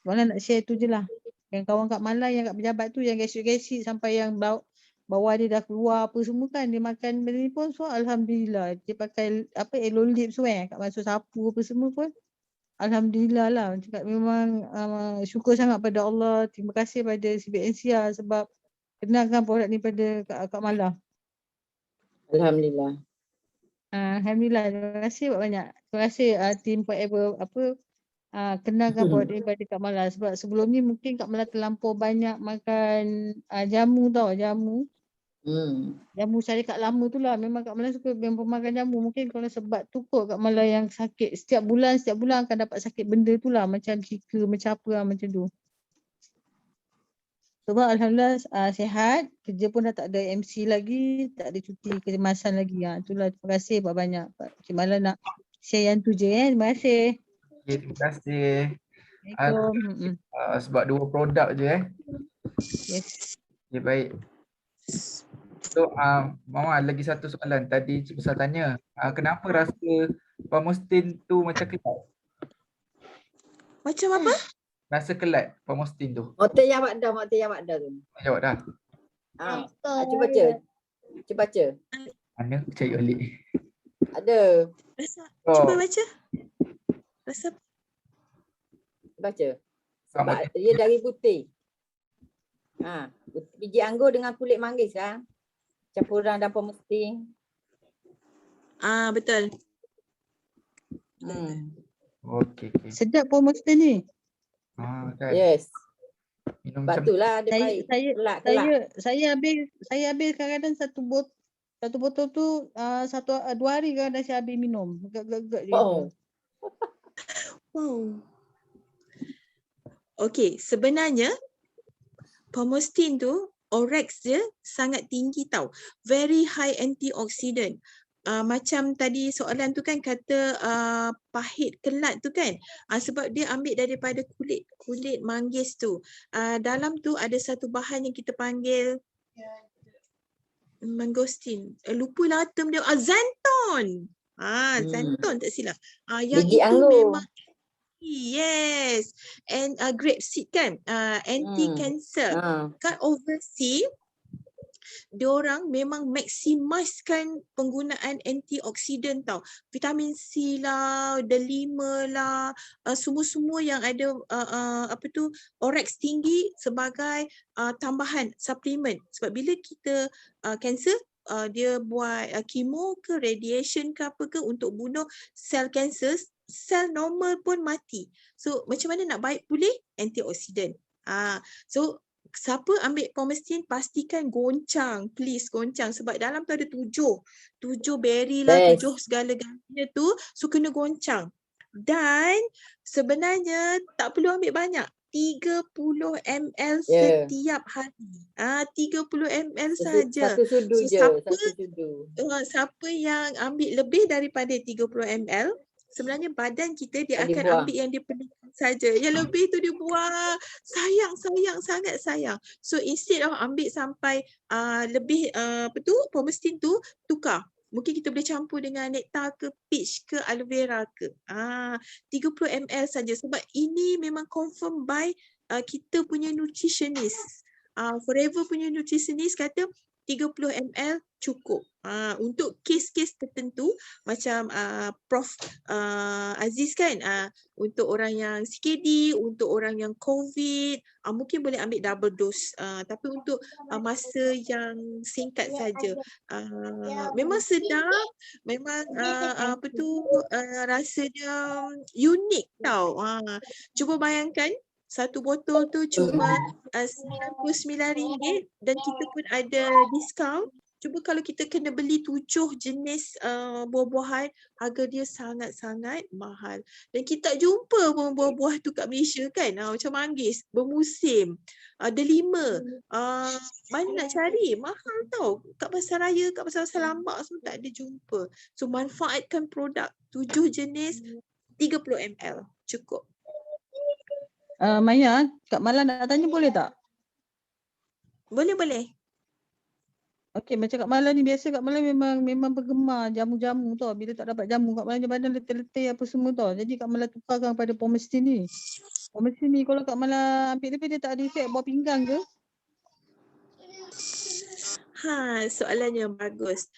Malah nak share tu je lah. Yang kawan Kak Mala yang kat pejabat tu, yang gasyik sampai yang bawah dia dah keluar apa semua kan, dia makan benda ni pun, so alhamdulillah. Dia pakai Elolip kat masuk sapu apa semua pun alhamdulillah lah. Cakap memang syukur sangat pada Allah. Terima kasih pada CBNC sebab kenalkan produk ni pada Kak Mala. Alhamdulillah. Alhamdulillah. Terima kasih banyak. Terima kasih tim Forever kenalkan produk ni pada Kak Mala. Sebab sebelum ni mungkin Kak Mala terlampau banyak makan jamu jamu. Jamu syarikat lama tu lah. Memang Kak Mala suka makan jamu. Mungkin kalau sebab tu kot Kak Mala yang sakit. Setiap bulan akan dapat sakit benda tu lah. Macam cika, macam apa lah, macam tu. Sebab alhamdulillah sihat, kerja pun dah tak ada MC lagi, tak ada cuti kecemasan lagi. Itulah, terima kasih banyak. Cik Mala nak share yang tu je. Terima kasih. Okay, terima kasih. Assalamualaikum. Sebab 2 produk je Yes. Okay, baik. So Mama lagi satu soalan. Tadi Cik Besar tanya, kenapa rasa Pamostin tu macam kelat? Macam apa? Rasa kelat Pamostin tu. Motel yang dah tu. Jawab dah. Cuba baca. Mana percaya balik. Ada. Cuba baca. Rasa baca. Sebab dia dari putih. Biji anggur dengan kulit manggis kan. Campuran dan Pamostin. Betul. Okey. Sedap Pamostin ni. Kan. Yes. Minum Sebab itulah dia baik. Saya habis kadang-kadang satu botol tu 2 hari kadang saya habis minum. Gak-gak je. Wow. Okey, sebenarnya Pamostin tu Orex dia sangat tinggi tau. Very high antioxidant. Macam tadi soalan tu kan kata pahit kelat tu kan. Sebab dia ambil daripada kulit manggis tu. Dalam tu ada satu bahan yang kita panggil mangosteen. Lupalah term dia. Xanthan. Xanthan tak silap. Yang Biji itu anggur. memang yes. And grapeseed kan. Anti-cancer. Kat overseas diorang memang maksimaskan penggunaan antioksidan tau. Vitamin C lah, D5 lah, semua-semua yang ada orex tinggi sebagai tambahan suplemen. Sebab bila kita kanser, dia buat kemo ke radiation ke apa ke untuk bunuh sel kanser, sel normal pun mati. So macam mana nak baik pulih? Antioksidan. So siapa ambil Pomestine pastikan goncang, please goncang sebab dalam tu ada 7 berry lah, 7 segala-galanya tu, so kena goncang. Dan sebenarnya tak perlu ambil banyak, 30 ml setiap hari. 30 ml saja. Satu sudu So, je, satu sudu. Siapa yang ambil lebih daripada 30 ml, sebenarnya badan kita dia akan buang. ambil yang dia perlukan saja. Yang lebih tu dia buang. Sayang, sangat sayang. So instead of ambil sampai lebih Pomestine tu, tukar. Mungkin kita boleh campur dengan nektar ke peach ke aloe vera ke. 30 ml saja sebab ini memang confirm by kita punya nutritionist. Forever punya nutritionist kata 30 ml cukup. Untuk kes-kes tertentu macam Prof Aziz kan, untuk orang yang CKD, untuk orang yang COVID, mungkin boleh ambil double dose. Tapi untuk masa yang singkat saja. Memang sedap, memang rasa dia unik tau. Cuba bayangkan satu botol tu cuma RM99 dan kita pun ada diskaun. Cuba kalau kita kena beli 7 jenis buah-buahan, harga dia sangat-sangat mahal. Dan kita tak jumpa pun buah-buah tu kat Malaysia kan. Macam manggis, bermusim. D5. Mana nak cari? Mahal tau. Kat pasar raya, kat pasar-pasar lambak semua tak ada jumpa. So manfaatkan produk 7 jenis 30 ml. Cukup. Maya, Kak Mala nak tanya boleh tak? Boleh. Okey, macam Kak Mala ni biasa Kak Mala memang penggemar jamu-jamu tau. Bila tak dapat jamu, Kak Mala ni badan letih-letih apa semua tau. Jadi Kak Mala tukarkan pada Pomestine ni. Pomestine ni kalau Kak Mala ambil dia tak ada efek buah pinggang ke? Soalannya bagus.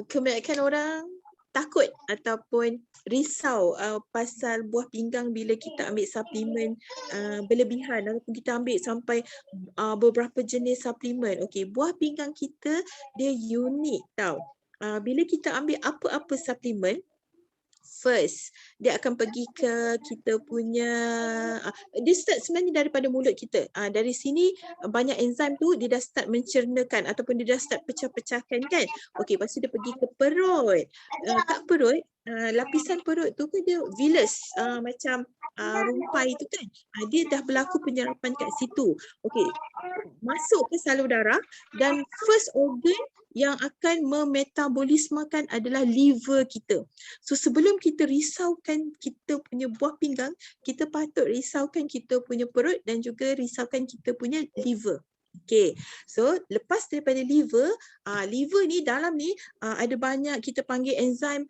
Kebanyakan orang takut ataupun risau pasal buah pinggang bila kita ambil suplemen berlebihan ataupun kita ambil sampai beberapa jenis suplemen. Okey, buah pinggang kita dia unik tau. Bila kita ambil apa-apa suplemen, first dia akan pergi ke kita punya dia start sebenarnya daripada mulut kita. Dari sini banyak enzim tu dia dah start mencernakan ataupun dia dah start pecah-pecahkan kan. Okey, lepas tu dia pergi ke perut. Kat perut, lapisan perut tu kan dia villus, macam rumpai tu kan. Dia dah berlaku penyerapan kat situ. Okey, masuk ke salur darah dan first organ yang akan memetabolismakan adalah liver kita. So sebelum kita risaukan kita punya buah pinggang, kita patut risaukan kita punya perut dan juga risaukan kita punya liver. Okay, so lepas daripada liver, liver ni dalam ni ada banyak kita panggil enzim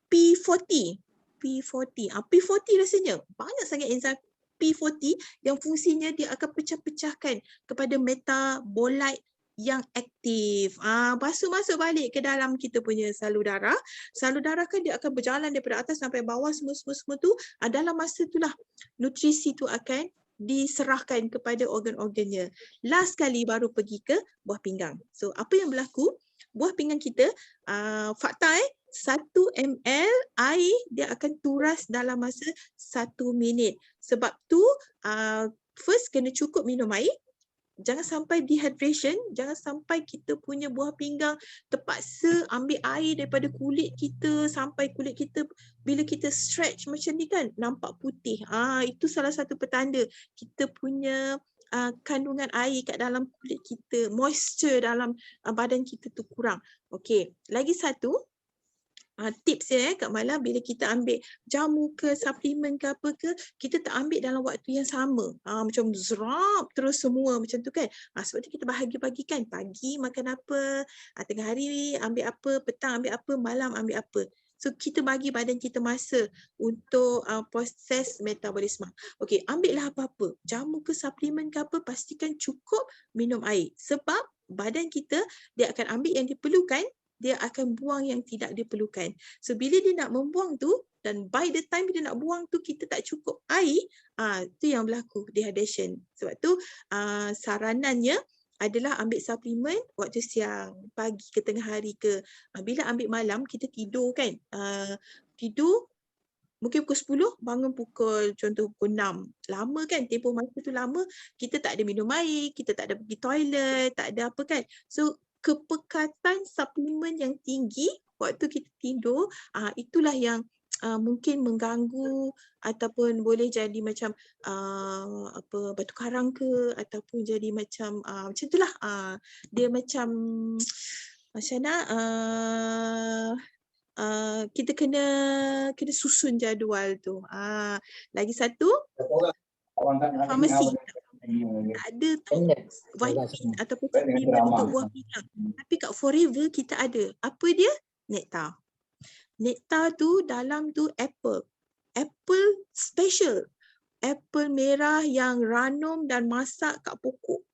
P40. P40 rasanya banyak sangat enzim P40 yang fungsinya dia akan pecah-pecahkan kepada metabolite yang aktif. Masuk balik ke dalam kita punya salur darah. Salur darah kan dia akan berjalan daripada atas sampai bawah semua tu. Dalam masa itulah nutrisi tu akan diserahkan kepada organ-organnya. Last kali baru pergi ke buah pinggang. So apa yang berlaku? Buah pinggang kita, fakta 1 ml air dia akan turas dalam masa 1 minit. Sebab tu first kena cukup minum air. Jangan sampai dehydration, jangan sampai kita punya buah pinggang terpaksa ambil air daripada kulit kita sampai kulit kita bila kita stretch macam ni kan nampak putih. Itu salah satu petanda kita punya kandungan air kat dalam kulit kita, moisture dalam badan kita tu kurang. Okey, lagi satu tips dia Kak Mala, bila kita ambil jamu ke suplemen ke apa ke, kita tak ambil dalam waktu yang sama. Macam zrap terus semua macam tu kan. Sebab tu kita bahagi-bagikan. Pagi makan apa, tengah hari ambil apa, petang ambil apa, malam ambil apa. So kita bagi badan kita masa untuk proses metabolisme. Okey, ambillah apa-apa. Jamu ke suplemen ke apa, pastikan cukup minum air. Sebab badan kita dia akan ambil yang diperlukan, dia akan buang yang tidak diperlukan. So bila dia nak membuang tu, dan by the time dia nak buang tu kita tak cukup air, tu yang berlaku dehydration. Sebab tu saranannya adalah ambil suplemen waktu siang, pagi ke tengah hari ke. Bila ambil malam kita tidur kan, tidur mungkin pukul 10, bangun contoh pukul 6. Lama kan, tempoh masa tu lama, kita tak ada minum air, kita tak ada pergi toilet, tak ada apa kan. So kepekatan suplemen yang tinggi waktu kita tidur, itulah yang mungkin mengganggu ataupun boleh jadi macam batu karang ke, ataupun jadi macam itulah, dia macam kita kena susun jadual tu. Lagi satu, farmasi tak ada tu vitamin ataupun suplemen untuk buah pinggang. Tapi kat Forever kita ada. Apa dia? Nectar. Nectar tu dalam tu apple. Apple special. Apple merah yang ranum dan masak kat pokok.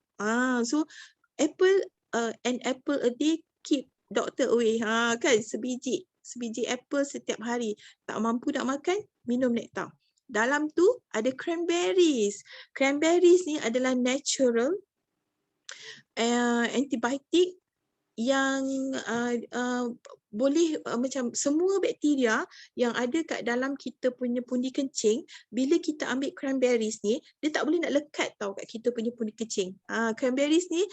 So apple, an apple a day keep doctor away. Kan sebiji apple setiap hari. Tak mampu nak makan, minum nectar. Dalam tu ada cranberries. Cranberries ni adalah natural antibiotik yang boleh macam semua bakteria yang ada kat dalam kita punya pundi kencing, bila kita ambil cranberries ni, dia tak boleh nak lekat tau kat kita punya pundi kencing. Cranberries ni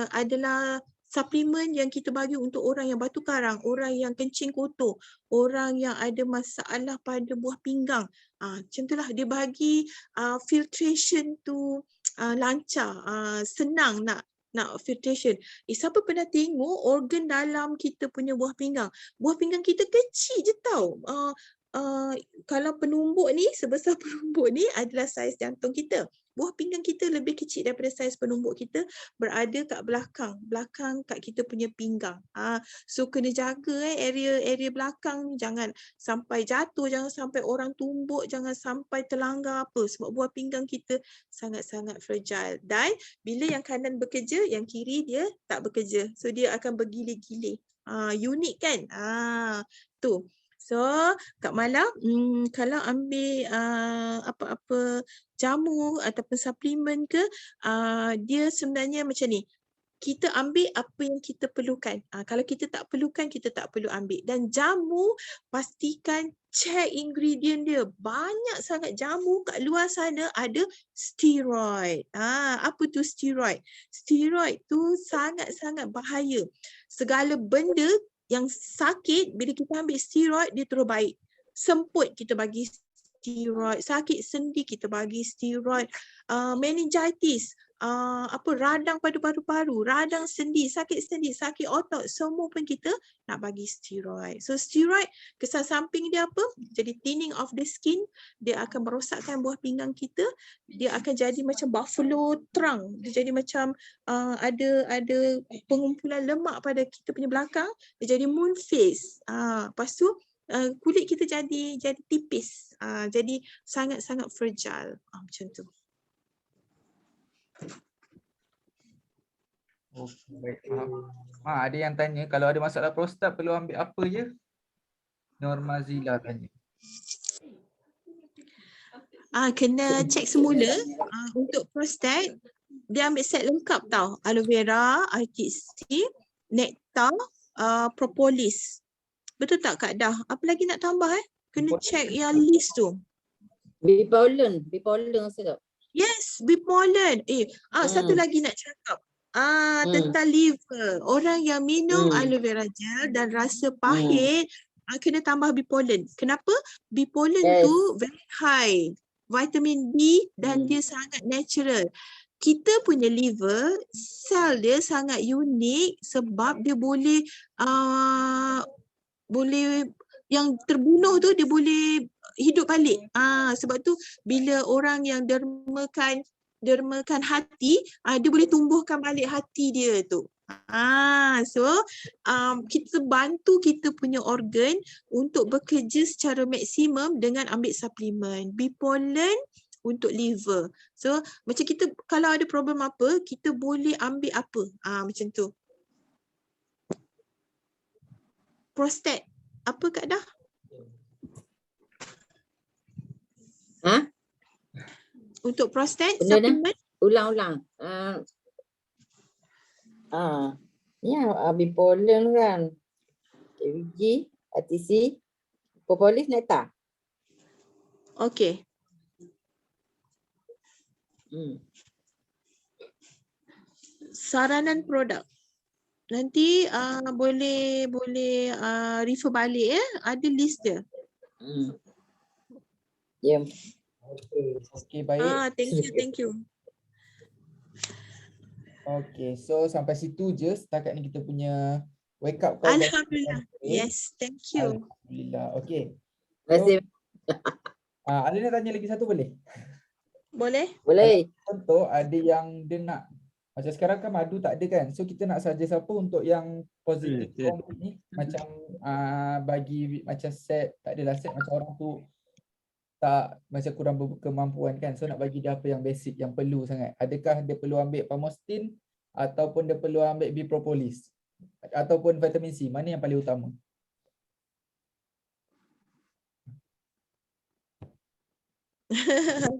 adalah suplemen yang kita bagi untuk orang yang batu karang, orang yang kencing kotor, orang yang ada masalah pada buah pinggang. Macam itulah dia bagi filtration tu lancar, senang nak filtration. Siapa pernah tengok organ dalam kita punya buah pinggang? Buah pinggang kita kecil je tau. Kalau penumbuk ni, sebesar penumbuk ni adalah saiz jantung kita. Buah pinggang kita lebih kecil daripada saiz penumbuk kita, berada kat belakang kat kita punya pinggang. So kena jaga area belakang ni, jangan sampai jatuh, jangan sampai orang tumbuk, jangan sampai terlanggar apa, sebab buah pinggang kita sangat-sangat fragile. Dan bila yang kanan bekerja, yang kiri dia tak bekerja. So dia akan bergilir-gilir. Unik kan? Tu. So Kak Mala, kalau ambil apa-apa jamu ataupun suplemen ke, dia sebenarnya macam ni. Kita ambil apa yang kita perlukan. Kalau kita tak perlukan, kita tak perlu ambil. Dan jamu, pastikan check ingredient dia. Banyak sangat jamu kat luar sana ada steroid. Apa tu steroid? Steroid tu sangat-sangat bahaya. Segala benda yang sakit, bila kita ambil steroid, dia terus baik. Semput, kita bagi steroid. Sakit sendi, kita bagi steroid. Meningitis, radang pada paru-paru, radang sendi, sakit otot, semua pun kita nak bagi steroid. So steroid, kesan samping dia apa? Jadi thinning of the skin, dia akan merosakkan buah pinggang kita, dia akan jadi macam buffalo trunk, dia jadi macam ada pengumpulan lemak pada kita punya belakang, dia jadi moon face. Lepas tu kulit kita jadi tipis, jadi sangat-sangat fragile. Macam tu. Baik, faham. Ada yang tanya kalau ada masalah prostat perlu ambil apa je? Normazila tanya. Kena cek semula. Untuk prostat, dia ambil set lengkap tau. Aloe vera, RTC, nectar, propolis. Betul tak Kak Dah? Apa lagi nak tambah Kena cek yang list tu. Bipollen sedap. Yes, bipollen. Satu lagi nak cakap. Tentang liver. Orang yang minum aloe vera gel dan rasa pahit, kena tambah bipollen. Kenapa? Bipollen tu very high vitamin B dan dia sangat natural. kita punya liver, sel dia sangat unik sebab dia boleh yang terbunuh tu dia boleh hidup balik. Sebab tu bila orang yang dermakan hati, dia boleh tumbuhkan balik hati dia tu. So kita bantu kita punya organ untuk bekerja secara maksimum dengan ambil suplemen. Bipolen untuk liver. So macam kita kalau ada problem apa, kita boleh ambil apa. Macam tu. Prostat. Apa Kak Dah? Untuk prostat suplemen. Ulang-ulang. Bipolen kan. KVG, ATC, propolis, nektar. Okey. Saranan produk. Nanti boleh refer balik ya. Ada list dia. Ya. Okey, baik. Thank you. Okey, so sampai situ je setakat ni kita punya wake up call. Alhamdulillah. Yes, thank you. Alhamdulillah. Okey. Terima kasih. Alina tanya lagi satu boleh? Boleh? Boleh. Contoh ada yang dia nak, macam sekarang kan madu tak ada kan, so kita nak suggest apa untuk yang positif ni, macam bagi macam set, tak adalah set macam orang tu tak macam kurang kemampuan kan, so nak bagi dia apa yang basic yang perlu sangat. Adakah dia perlu ambil Pamostin ataupun dia perlu ambil B-propolis ataupun vitamin C, mana yang paling utama?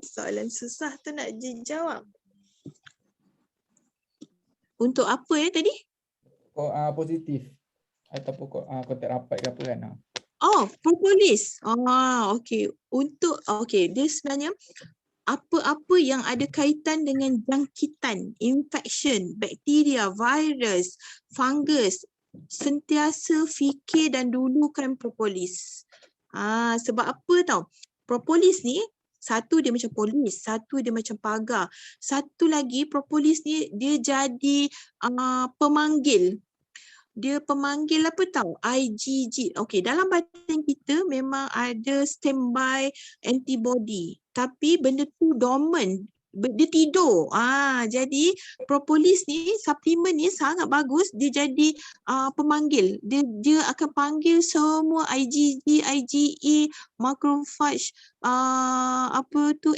Soalan susah tu nak jawab. Untuk apa ya tadi? Positif ataupun kontak rapat ke apa kan? Propolis. Okey. Dia sebenarnya apa-apa yang ada kaitan dengan jangkitan, infection, bakteria, virus, fungus, sentiasa fikir dan dulukan propolis. Sebab apa tau? Propolis ni satu dia macam polis, satu dia macam pagar. Satu lagi propolis ni dia jadi pemanggil. Dia pemanggil apa tahu? IgG. Okey, dalam badan kita memang ada standby antibody. Tapi benda tu dormant. Dia tidur. Jadi propolis ni, suplemen ni sangat bagus. Dia jadi pemanggil. Dia akan panggil semua IgG, IgE, macrophage,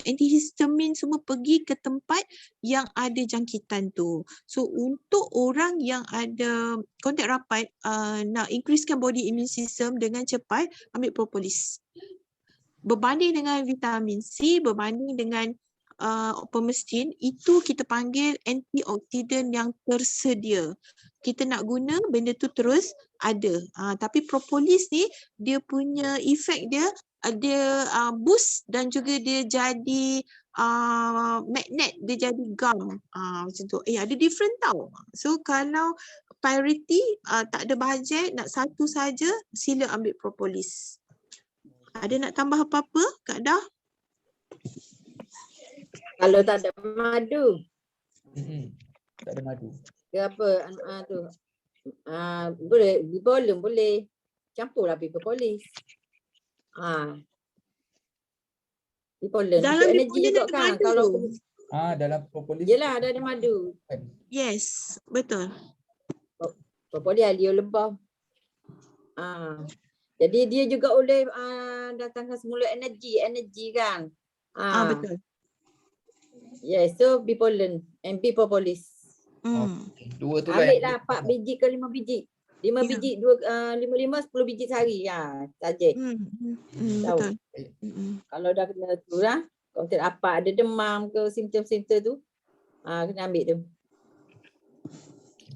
antihistamin semua pergi ke tempat yang ada jangkitan tu. So untuk orang yang ada kontak rapat, nak increasekan body immune system dengan cepat, ambil propolis. Berbanding dengan vitamin C, berbanding dengan Pamostin, itu kita panggil antioksidan yang tersedia. Kita nak guna benda tu terus ada. Tapi propolis ni dia punya efek dia boost dan juga dia jadi magnet, dia jadi gum. Macam tu. Ada different tau. So kalau priority tak ada bajet, nak satu saja, sila ambil propolis. Ada nak tambah apa-apa Kak Dah? Kalau tak ada madu. Tak ada madu. Ke apa tu. Boleh bipolen boleh. Campurlah propolis. Bipolen. Dalam energi juga kan kalau dalam propolis. Yelah ada madu. Yes, betul. Propolis alio lebah. Jadi dia juga boleh datangkan semula energi kan. Betul. Yes, so bipolen and propolis. Dua tu lah. Ambil lah 4 biji ke 5 biji. 5 biji, 5, 10 biji sehari. Saja. Betul. Kalau dah kena tu lah, kontak apa ada demam ke simptom-simptom tu, kena ambil tu.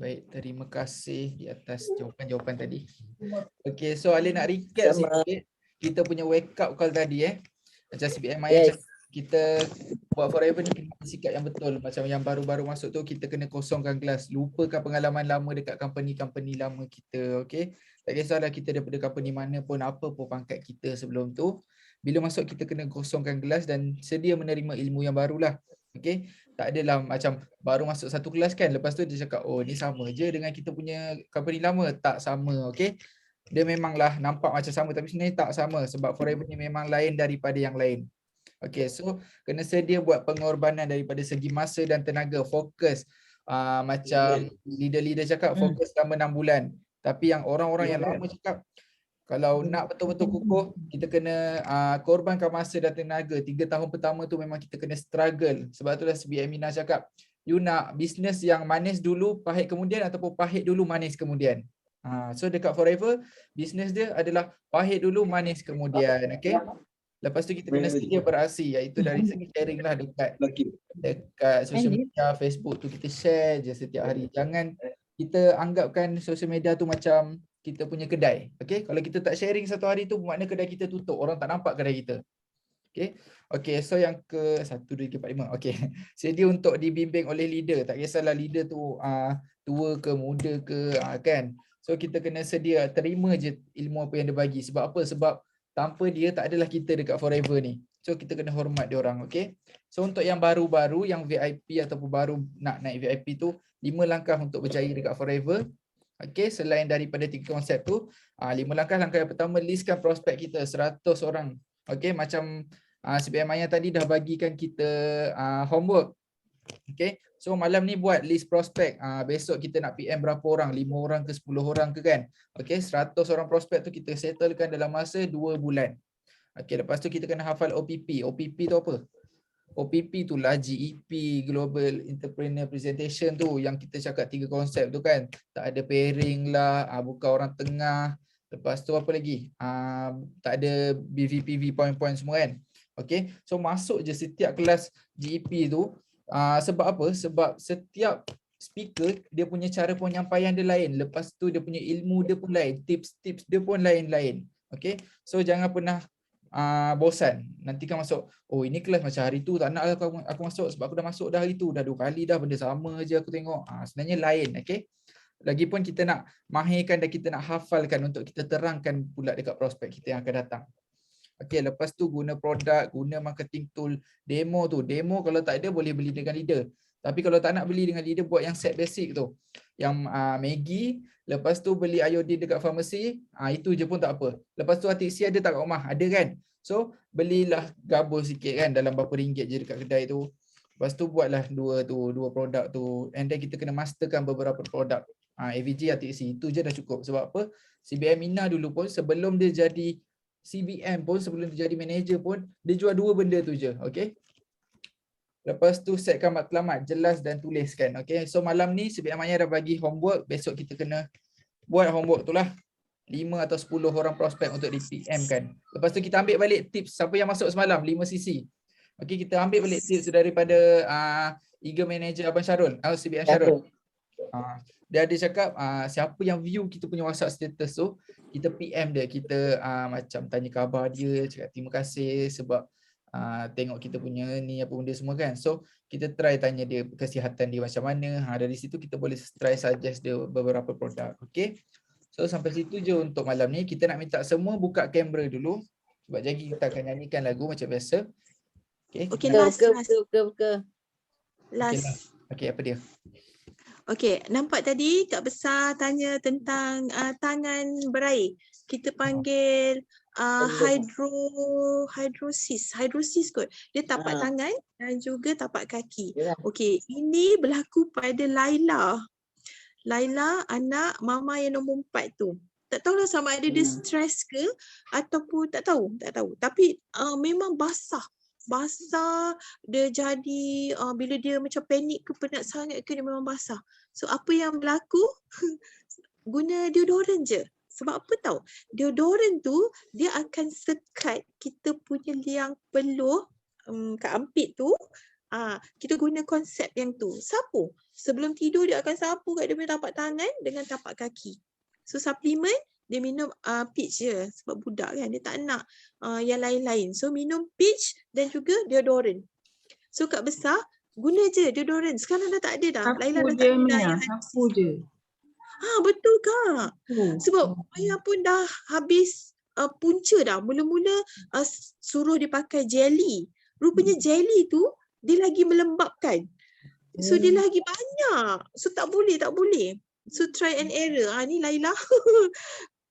Baik, terima kasih di atas jawapan-jawapan tadi. Okey, so Ali nak recap sikit kita punya wake up call tadi Macam CBM Maya kita buat forever ni kena sikap yang betul. Macam yang baru-baru masuk tu kita kena kosongkan kelas. Lupakan pengalaman lama dekat company lama kita. Okay. Tak kisahlah kita daripada company mana pun, apa pun pangkat kita sebelum tu. Bila masuk kita kena kosongkan kelas dan sedia menerima ilmu yang barulah. Okay. Tak adalah macam baru masuk satu kelas kan, lepas tu dia cakap oh ni sama je dengan kita punya company lama. Tak sama, okay. Dia memanglah nampak macam sama tapi sebenarnya tak sama sebab Forever ni memang lain daripada yang lain. Okay, so kena sedia buat pengorbanan daripada segi masa dan tenaga, fokus. Macam leader-leader cakap fokus selama 6 bulan. Tapi yang orang-orang yang lama cakap kalau nak betul-betul kukuh, kita kena korbankan masa dan tenaga. 3 tahun pertama tu memang kita kena struggle. Sebab itulah CBM Mina cakap, you nak bisnes yang manis dulu, pahit kemudian ataupun pahit dulu, manis kemudian. So dekat Forever, bisnes dia adalah pahit dulu, manis kemudian. Okay? Lepas tu kita kena sedia beraksi, iaitu dari segi sharing lah dekat social media, Facebook tu kita share je setiap hari. Jangan kita anggapkan social media tu macam kita punya kedai. Okay? Kalau kita tak sharing satu hari tu, makna kedai kita tutup. Orang tak nampak kedai kita. Okay? Okay, so yang ke 1, 2, 3, 4, 5. Okay. Sedia untuk dibimbing oleh leader. Tak kisahlah leader tu tua ke, muda ke, kan. So kita kena sedia, terima je ilmu apa yang dia bagi. Sebab apa? Sebab tanpa dia tak adalah kita dekat Forever ni. So kita kena hormat dia orang. Okay? So untuk yang baru-baru, yang VIP ataupun baru nak naik VIP tu, 5 langkah untuk berjaya dekat Forever. Okay, selain daripada 3 konsep tu, 5 langkah. Langkah yang pertama, listkan prospek kita 100 orang. Okay, macam CBM Maya tadi dah bagikan kita homework. Okay, so malam ni buat list prospek. Besok kita nak PM berapa orang, 5 orang ke 10 orang ke kan. Okay, 100 orang prospek tu kita settlekan dalam masa 2 bulan. Okay, lepas tu kita kena hafal OPP. OPP tu apa? OPP tu lah GEP, Global Entrepreneur Presentation tu yang kita cakap 3 konsep tu kan. Tak ada pairing lah, bukan orang tengah. Lepas tu apa lagi? Tak ada BVPV point-point semua kan. Okay, so masuk je setiap kelas GEP tu. Sebab apa? Sebab setiap speaker dia punya cara penyampaian dia lain. Lepas tu dia punya ilmu dia pun lain. Tips-tips dia pun lain-lain. Okay, so jangan pernah bosan. Nanti kan masuk, oh ini kelas macam hari tu tak nak lah aku masuk sebab aku dah masuk dah hari tu, dah 2 kali dah benda sama je aku tengok. Sebenarnya lain, okay. Lagipun kita nak mahirkan dan kita nak hafalkan untuk kita terangkan pula dekat prospek kita yang akan datang. Okay, lepas tu guna produk, guna marketing tool, demo tu. Demo kalau tak ada boleh beli dengan leader. Tapi kalau tak nak beli dengan leader, buat yang set basic tu. Yang Maggi, lepas tu beli iodine dekat farmasi, itu je pun tak apa. Lepas tu RTC ada tak kat rumah? Ada kan? So, belilah gabung sikit kan dalam berapa ringgit je dekat kedai tu. Lepas tu buatlah dua produk tu. And then kita kena masterkan beberapa produk. AVG, RTC, itu je dah cukup. Sebab apa? CBM Mina dulu pun sebelum dia jadi CBM pun, sebelum dia jadi manager pun, dia jual 2 benda tu je. Okay? Lepas tu setkan matlamat, jelas dan tuliskan. Okay? So malam ni CBM Maya dah bagi homework. Besok kita kena buat homework tu lah. 5 atau 10 orang prospek untuk di PM kan. Lepas tu kita ambil balik tips siapa yang masuk semalam 5 cc. Okey, kita ambil balik tips daripada Eagle Manager Abang Syarul, CBM Syarul. Dia ada cakap siapa yang view kita punya WhatsApp status tu, kita PM dia, kita macam tanya khabar dia, cakap terima kasih sebab tengok kita punya ni apa benda semua kan. So kita try tanya dia kesihatan dia macam mana. Dari situ kita boleh try suggest dia beberapa produk. Okey. So sampai situ je untuk malam ni. Kita nak minta semua buka kamera dulu. Sebab jadi kita akan nyanyikan lagu macam biasa. Okay, last. Okay, apa dia? Okay, nampak tadi Kak Besar tanya tentang tangan berair. Kita panggil hydrosis kot. Dia tapak tangan dan juga tapak kaki. Okay, ini berlaku pada Laila, anak mama yang nombor 4 tu. Tak tahulah sama ada dia stres ke ataupun tak tahu. Tapi memang basah dia jadi bila dia macam panik ke penat sangat ke dia memang basah. So apa yang berlaku? Guna deodoran je. Sebab apa tahu? Deodoran tu dia akan sekat kita punya liang peluh kat armpit tu. Kita guna konsep yang tu. Sapu. Sebelum tidur dia akan sapu kat dia punya tapak tangan dengan tapak kaki. So suplemen dia minum peach je sebab budak kan dia tak nak yang lain-lain. So minum peach dan juga deodoran. So Kak Besar guna je deodoran. Sekarang dah tak ada dah. Laila dah tak ada. Sapu je. Betul Kak. Sebab Maya pun dah habis punca dah. Mula-mula suruh dia pakai jelly. Rupanya jelly tu dia lagi melembabkan. So dia lagi banyak. So tak boleh. So try and error. Ni Laila.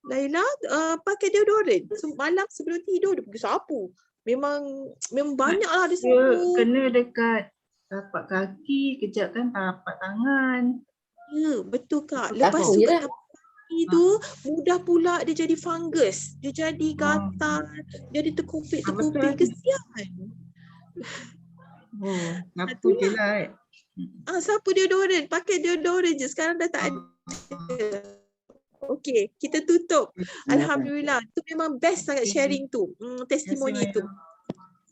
Laila pakai deodorant. So malam sebelum tidur dia pergi sapu. Memang banyak lah dia Dia sapu. kena dekat tapak kaki, kejap kan tapak tangan. Ya, betul Kak. Sapu Lepas tu je kat dah. tapak kaki tu mudah pula dia jadi fungus. Dia jadi gatal. Jadi terkopik. betul. Kesian. Oh, sapu je lah. Sapu deodorant. Pakai deodorant je. Sekarang dah tak ada. Okey, kita tutup. Alhamdulillah. Tu memang best sangat sharing tu. Testimoni tu.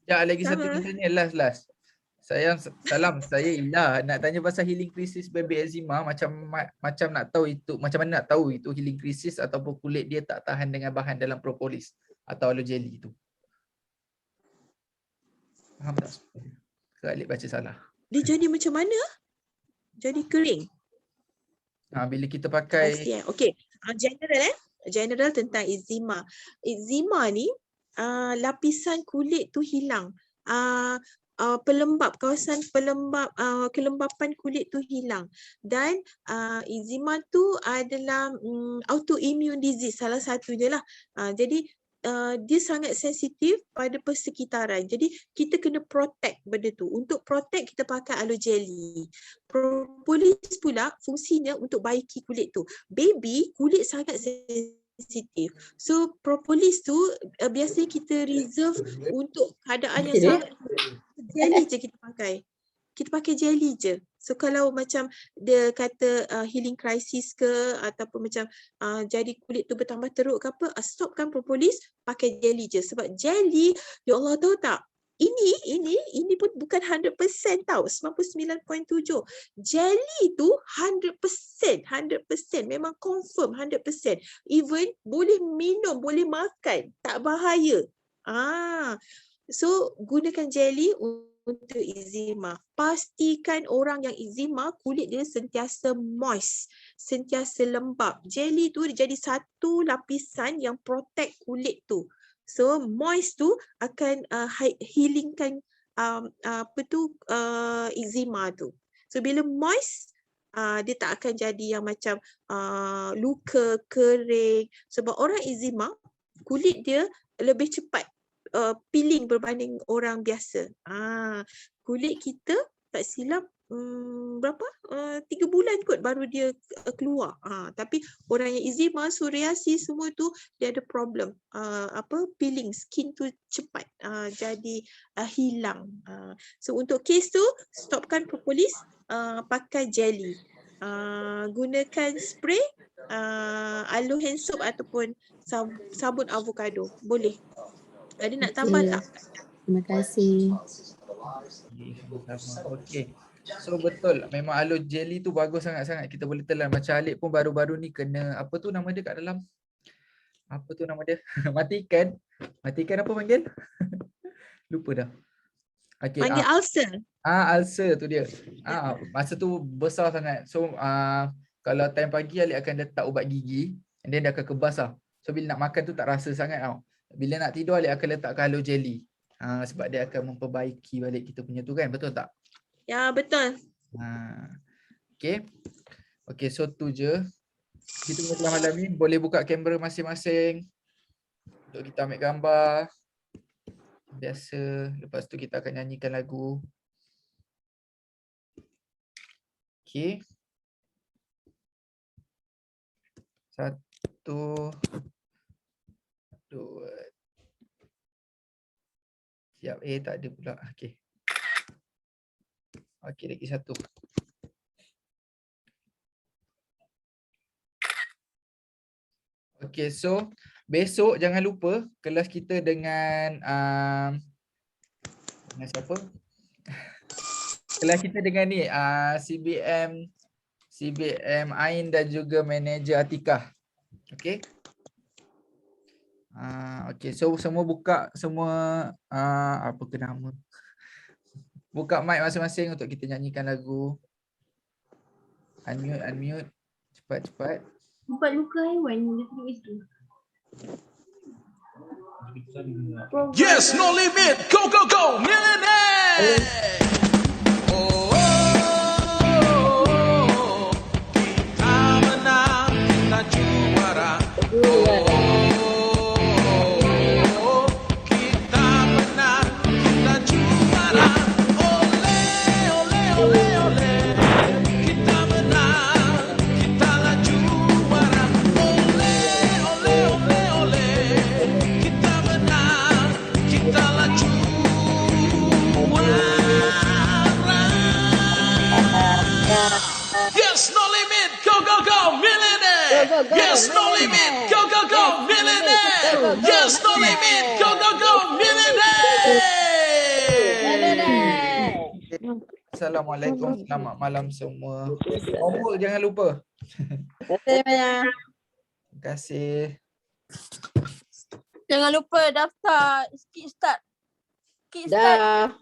Ya, lagi satu Sama. tanya last. Salam, saya Ila nak tanya pasal healing crisis baby eczema, macam nak tahu itu, macam mana nak tahu itu healing crisis ataupun kulit dia tak tahan dengan bahan dalam propolis atau aloe jelly tu. Faham tak? Ke Alik baca salah? Dia jadi macam mana? Jadi kering. Bila kita pakai Okey. General tentang eczema. Eczema ni lapisan kulit tu hilang. Kawasan kelembapan kulit tu hilang. Dan eczema tu adalah autoimmune disease salah satunya lah. Jadi dia sangat sensitif pada persekitaran. Jadi kita kena protect benda tu. Untuk protect kita pakai aloe jelly. Propolis pula fungsinya untuk baiki kulit tu. Baby kulit sangat sensitif. So propolis tu biasanya kita reserve untuk keadaan yang sangat jelly je kita pakai. Kita pakai jelly je. So kalau macam dia kata healing crisis ke ataupun macam jadi kulit tu bertambah teruk ke apa, stopkan propolis, pakai jelly je. Sebab jelly, ya Allah tahu tak, ini pun bukan 100% tau, 99.7. Jelly tu 100%, memang confirm 100%. Even boleh minum, boleh makan, tak bahaya. So gunakan jelly untuk eczema. Pastikan orang yang eczema kulit dia sentiasa moist, sentiasa lembap. Jelly tu dia jadi satu lapisan yang protect kulit tu. So moist tu akan healingkan eczema tu. So bila moist dia tak akan jadi yang macam luka, kering. Sebab orang eczema kulit dia lebih cepat peeling berbanding orang biasa. Kulit kita tak silap berapa? 3 bulan kot baru dia keluar. Tapi orang yang eczema, psoriasis semua tu dia ada problem. Peeling skin tu cepat jadi hilang. So untuk case tu stopkan propolis, pakai jelly. Gunakan spray, aloe hand soap ataupun sabun avocado. Boleh. Ada nak tambah tak? Terima kasih. Okey. So betul, memang aloe jelly tu bagus sangat-sangat. Kita boleh telan. Macam Alik pun baru-baru ni kena, apa tu nama dia kat dalam? Apa tu nama dia? Matikan. Matikan apa panggil? Lupa dah. Okay, panggil ulcer. Ulcer tu dia. Masa tu besar sangat. So kalau time pagi Alik akan letak ubat gigi and then dia akan kebas lah. So bila nak makan tu tak rasa sangat tau. Bila nak tidur Alik akan letakkan aloe jelly. Sebab dia akan memperbaiki balik kita punya tu kan, betul tak? Ya, betul. Okay, so tu je. Kita malam ni boleh buka kamera masing-masing untuk kita ambil gambar. Biasa. Lepas tu kita akan nyanyikan lagu. Okay. 1, 2. Siap. Tak ada pula. Okay. Okay, lagi 1. Okay, so besok jangan lupa kelas kita dengan siapa? Kelas kita dengan ni CBM Ain dan juga manager Atikah. Okay. Okay, so semua buka apa ke nama? Buka mic masing-masing untuk kita nyanyikan lagu. Unmute. Cepat. Tempat luka haiwan dia tulis tu. Yes, no limit. Go, millionaire. Oh. Yes, no limit. Go, go, go. Millionaire. Yes, no limit. Go, go, go. Millionaire. Assalamualaikum, selamat malam semua. Homework jangan lupa. Terima kasih banyak. Terima kasih. Jangan lupa daftar Kickstart. Dah.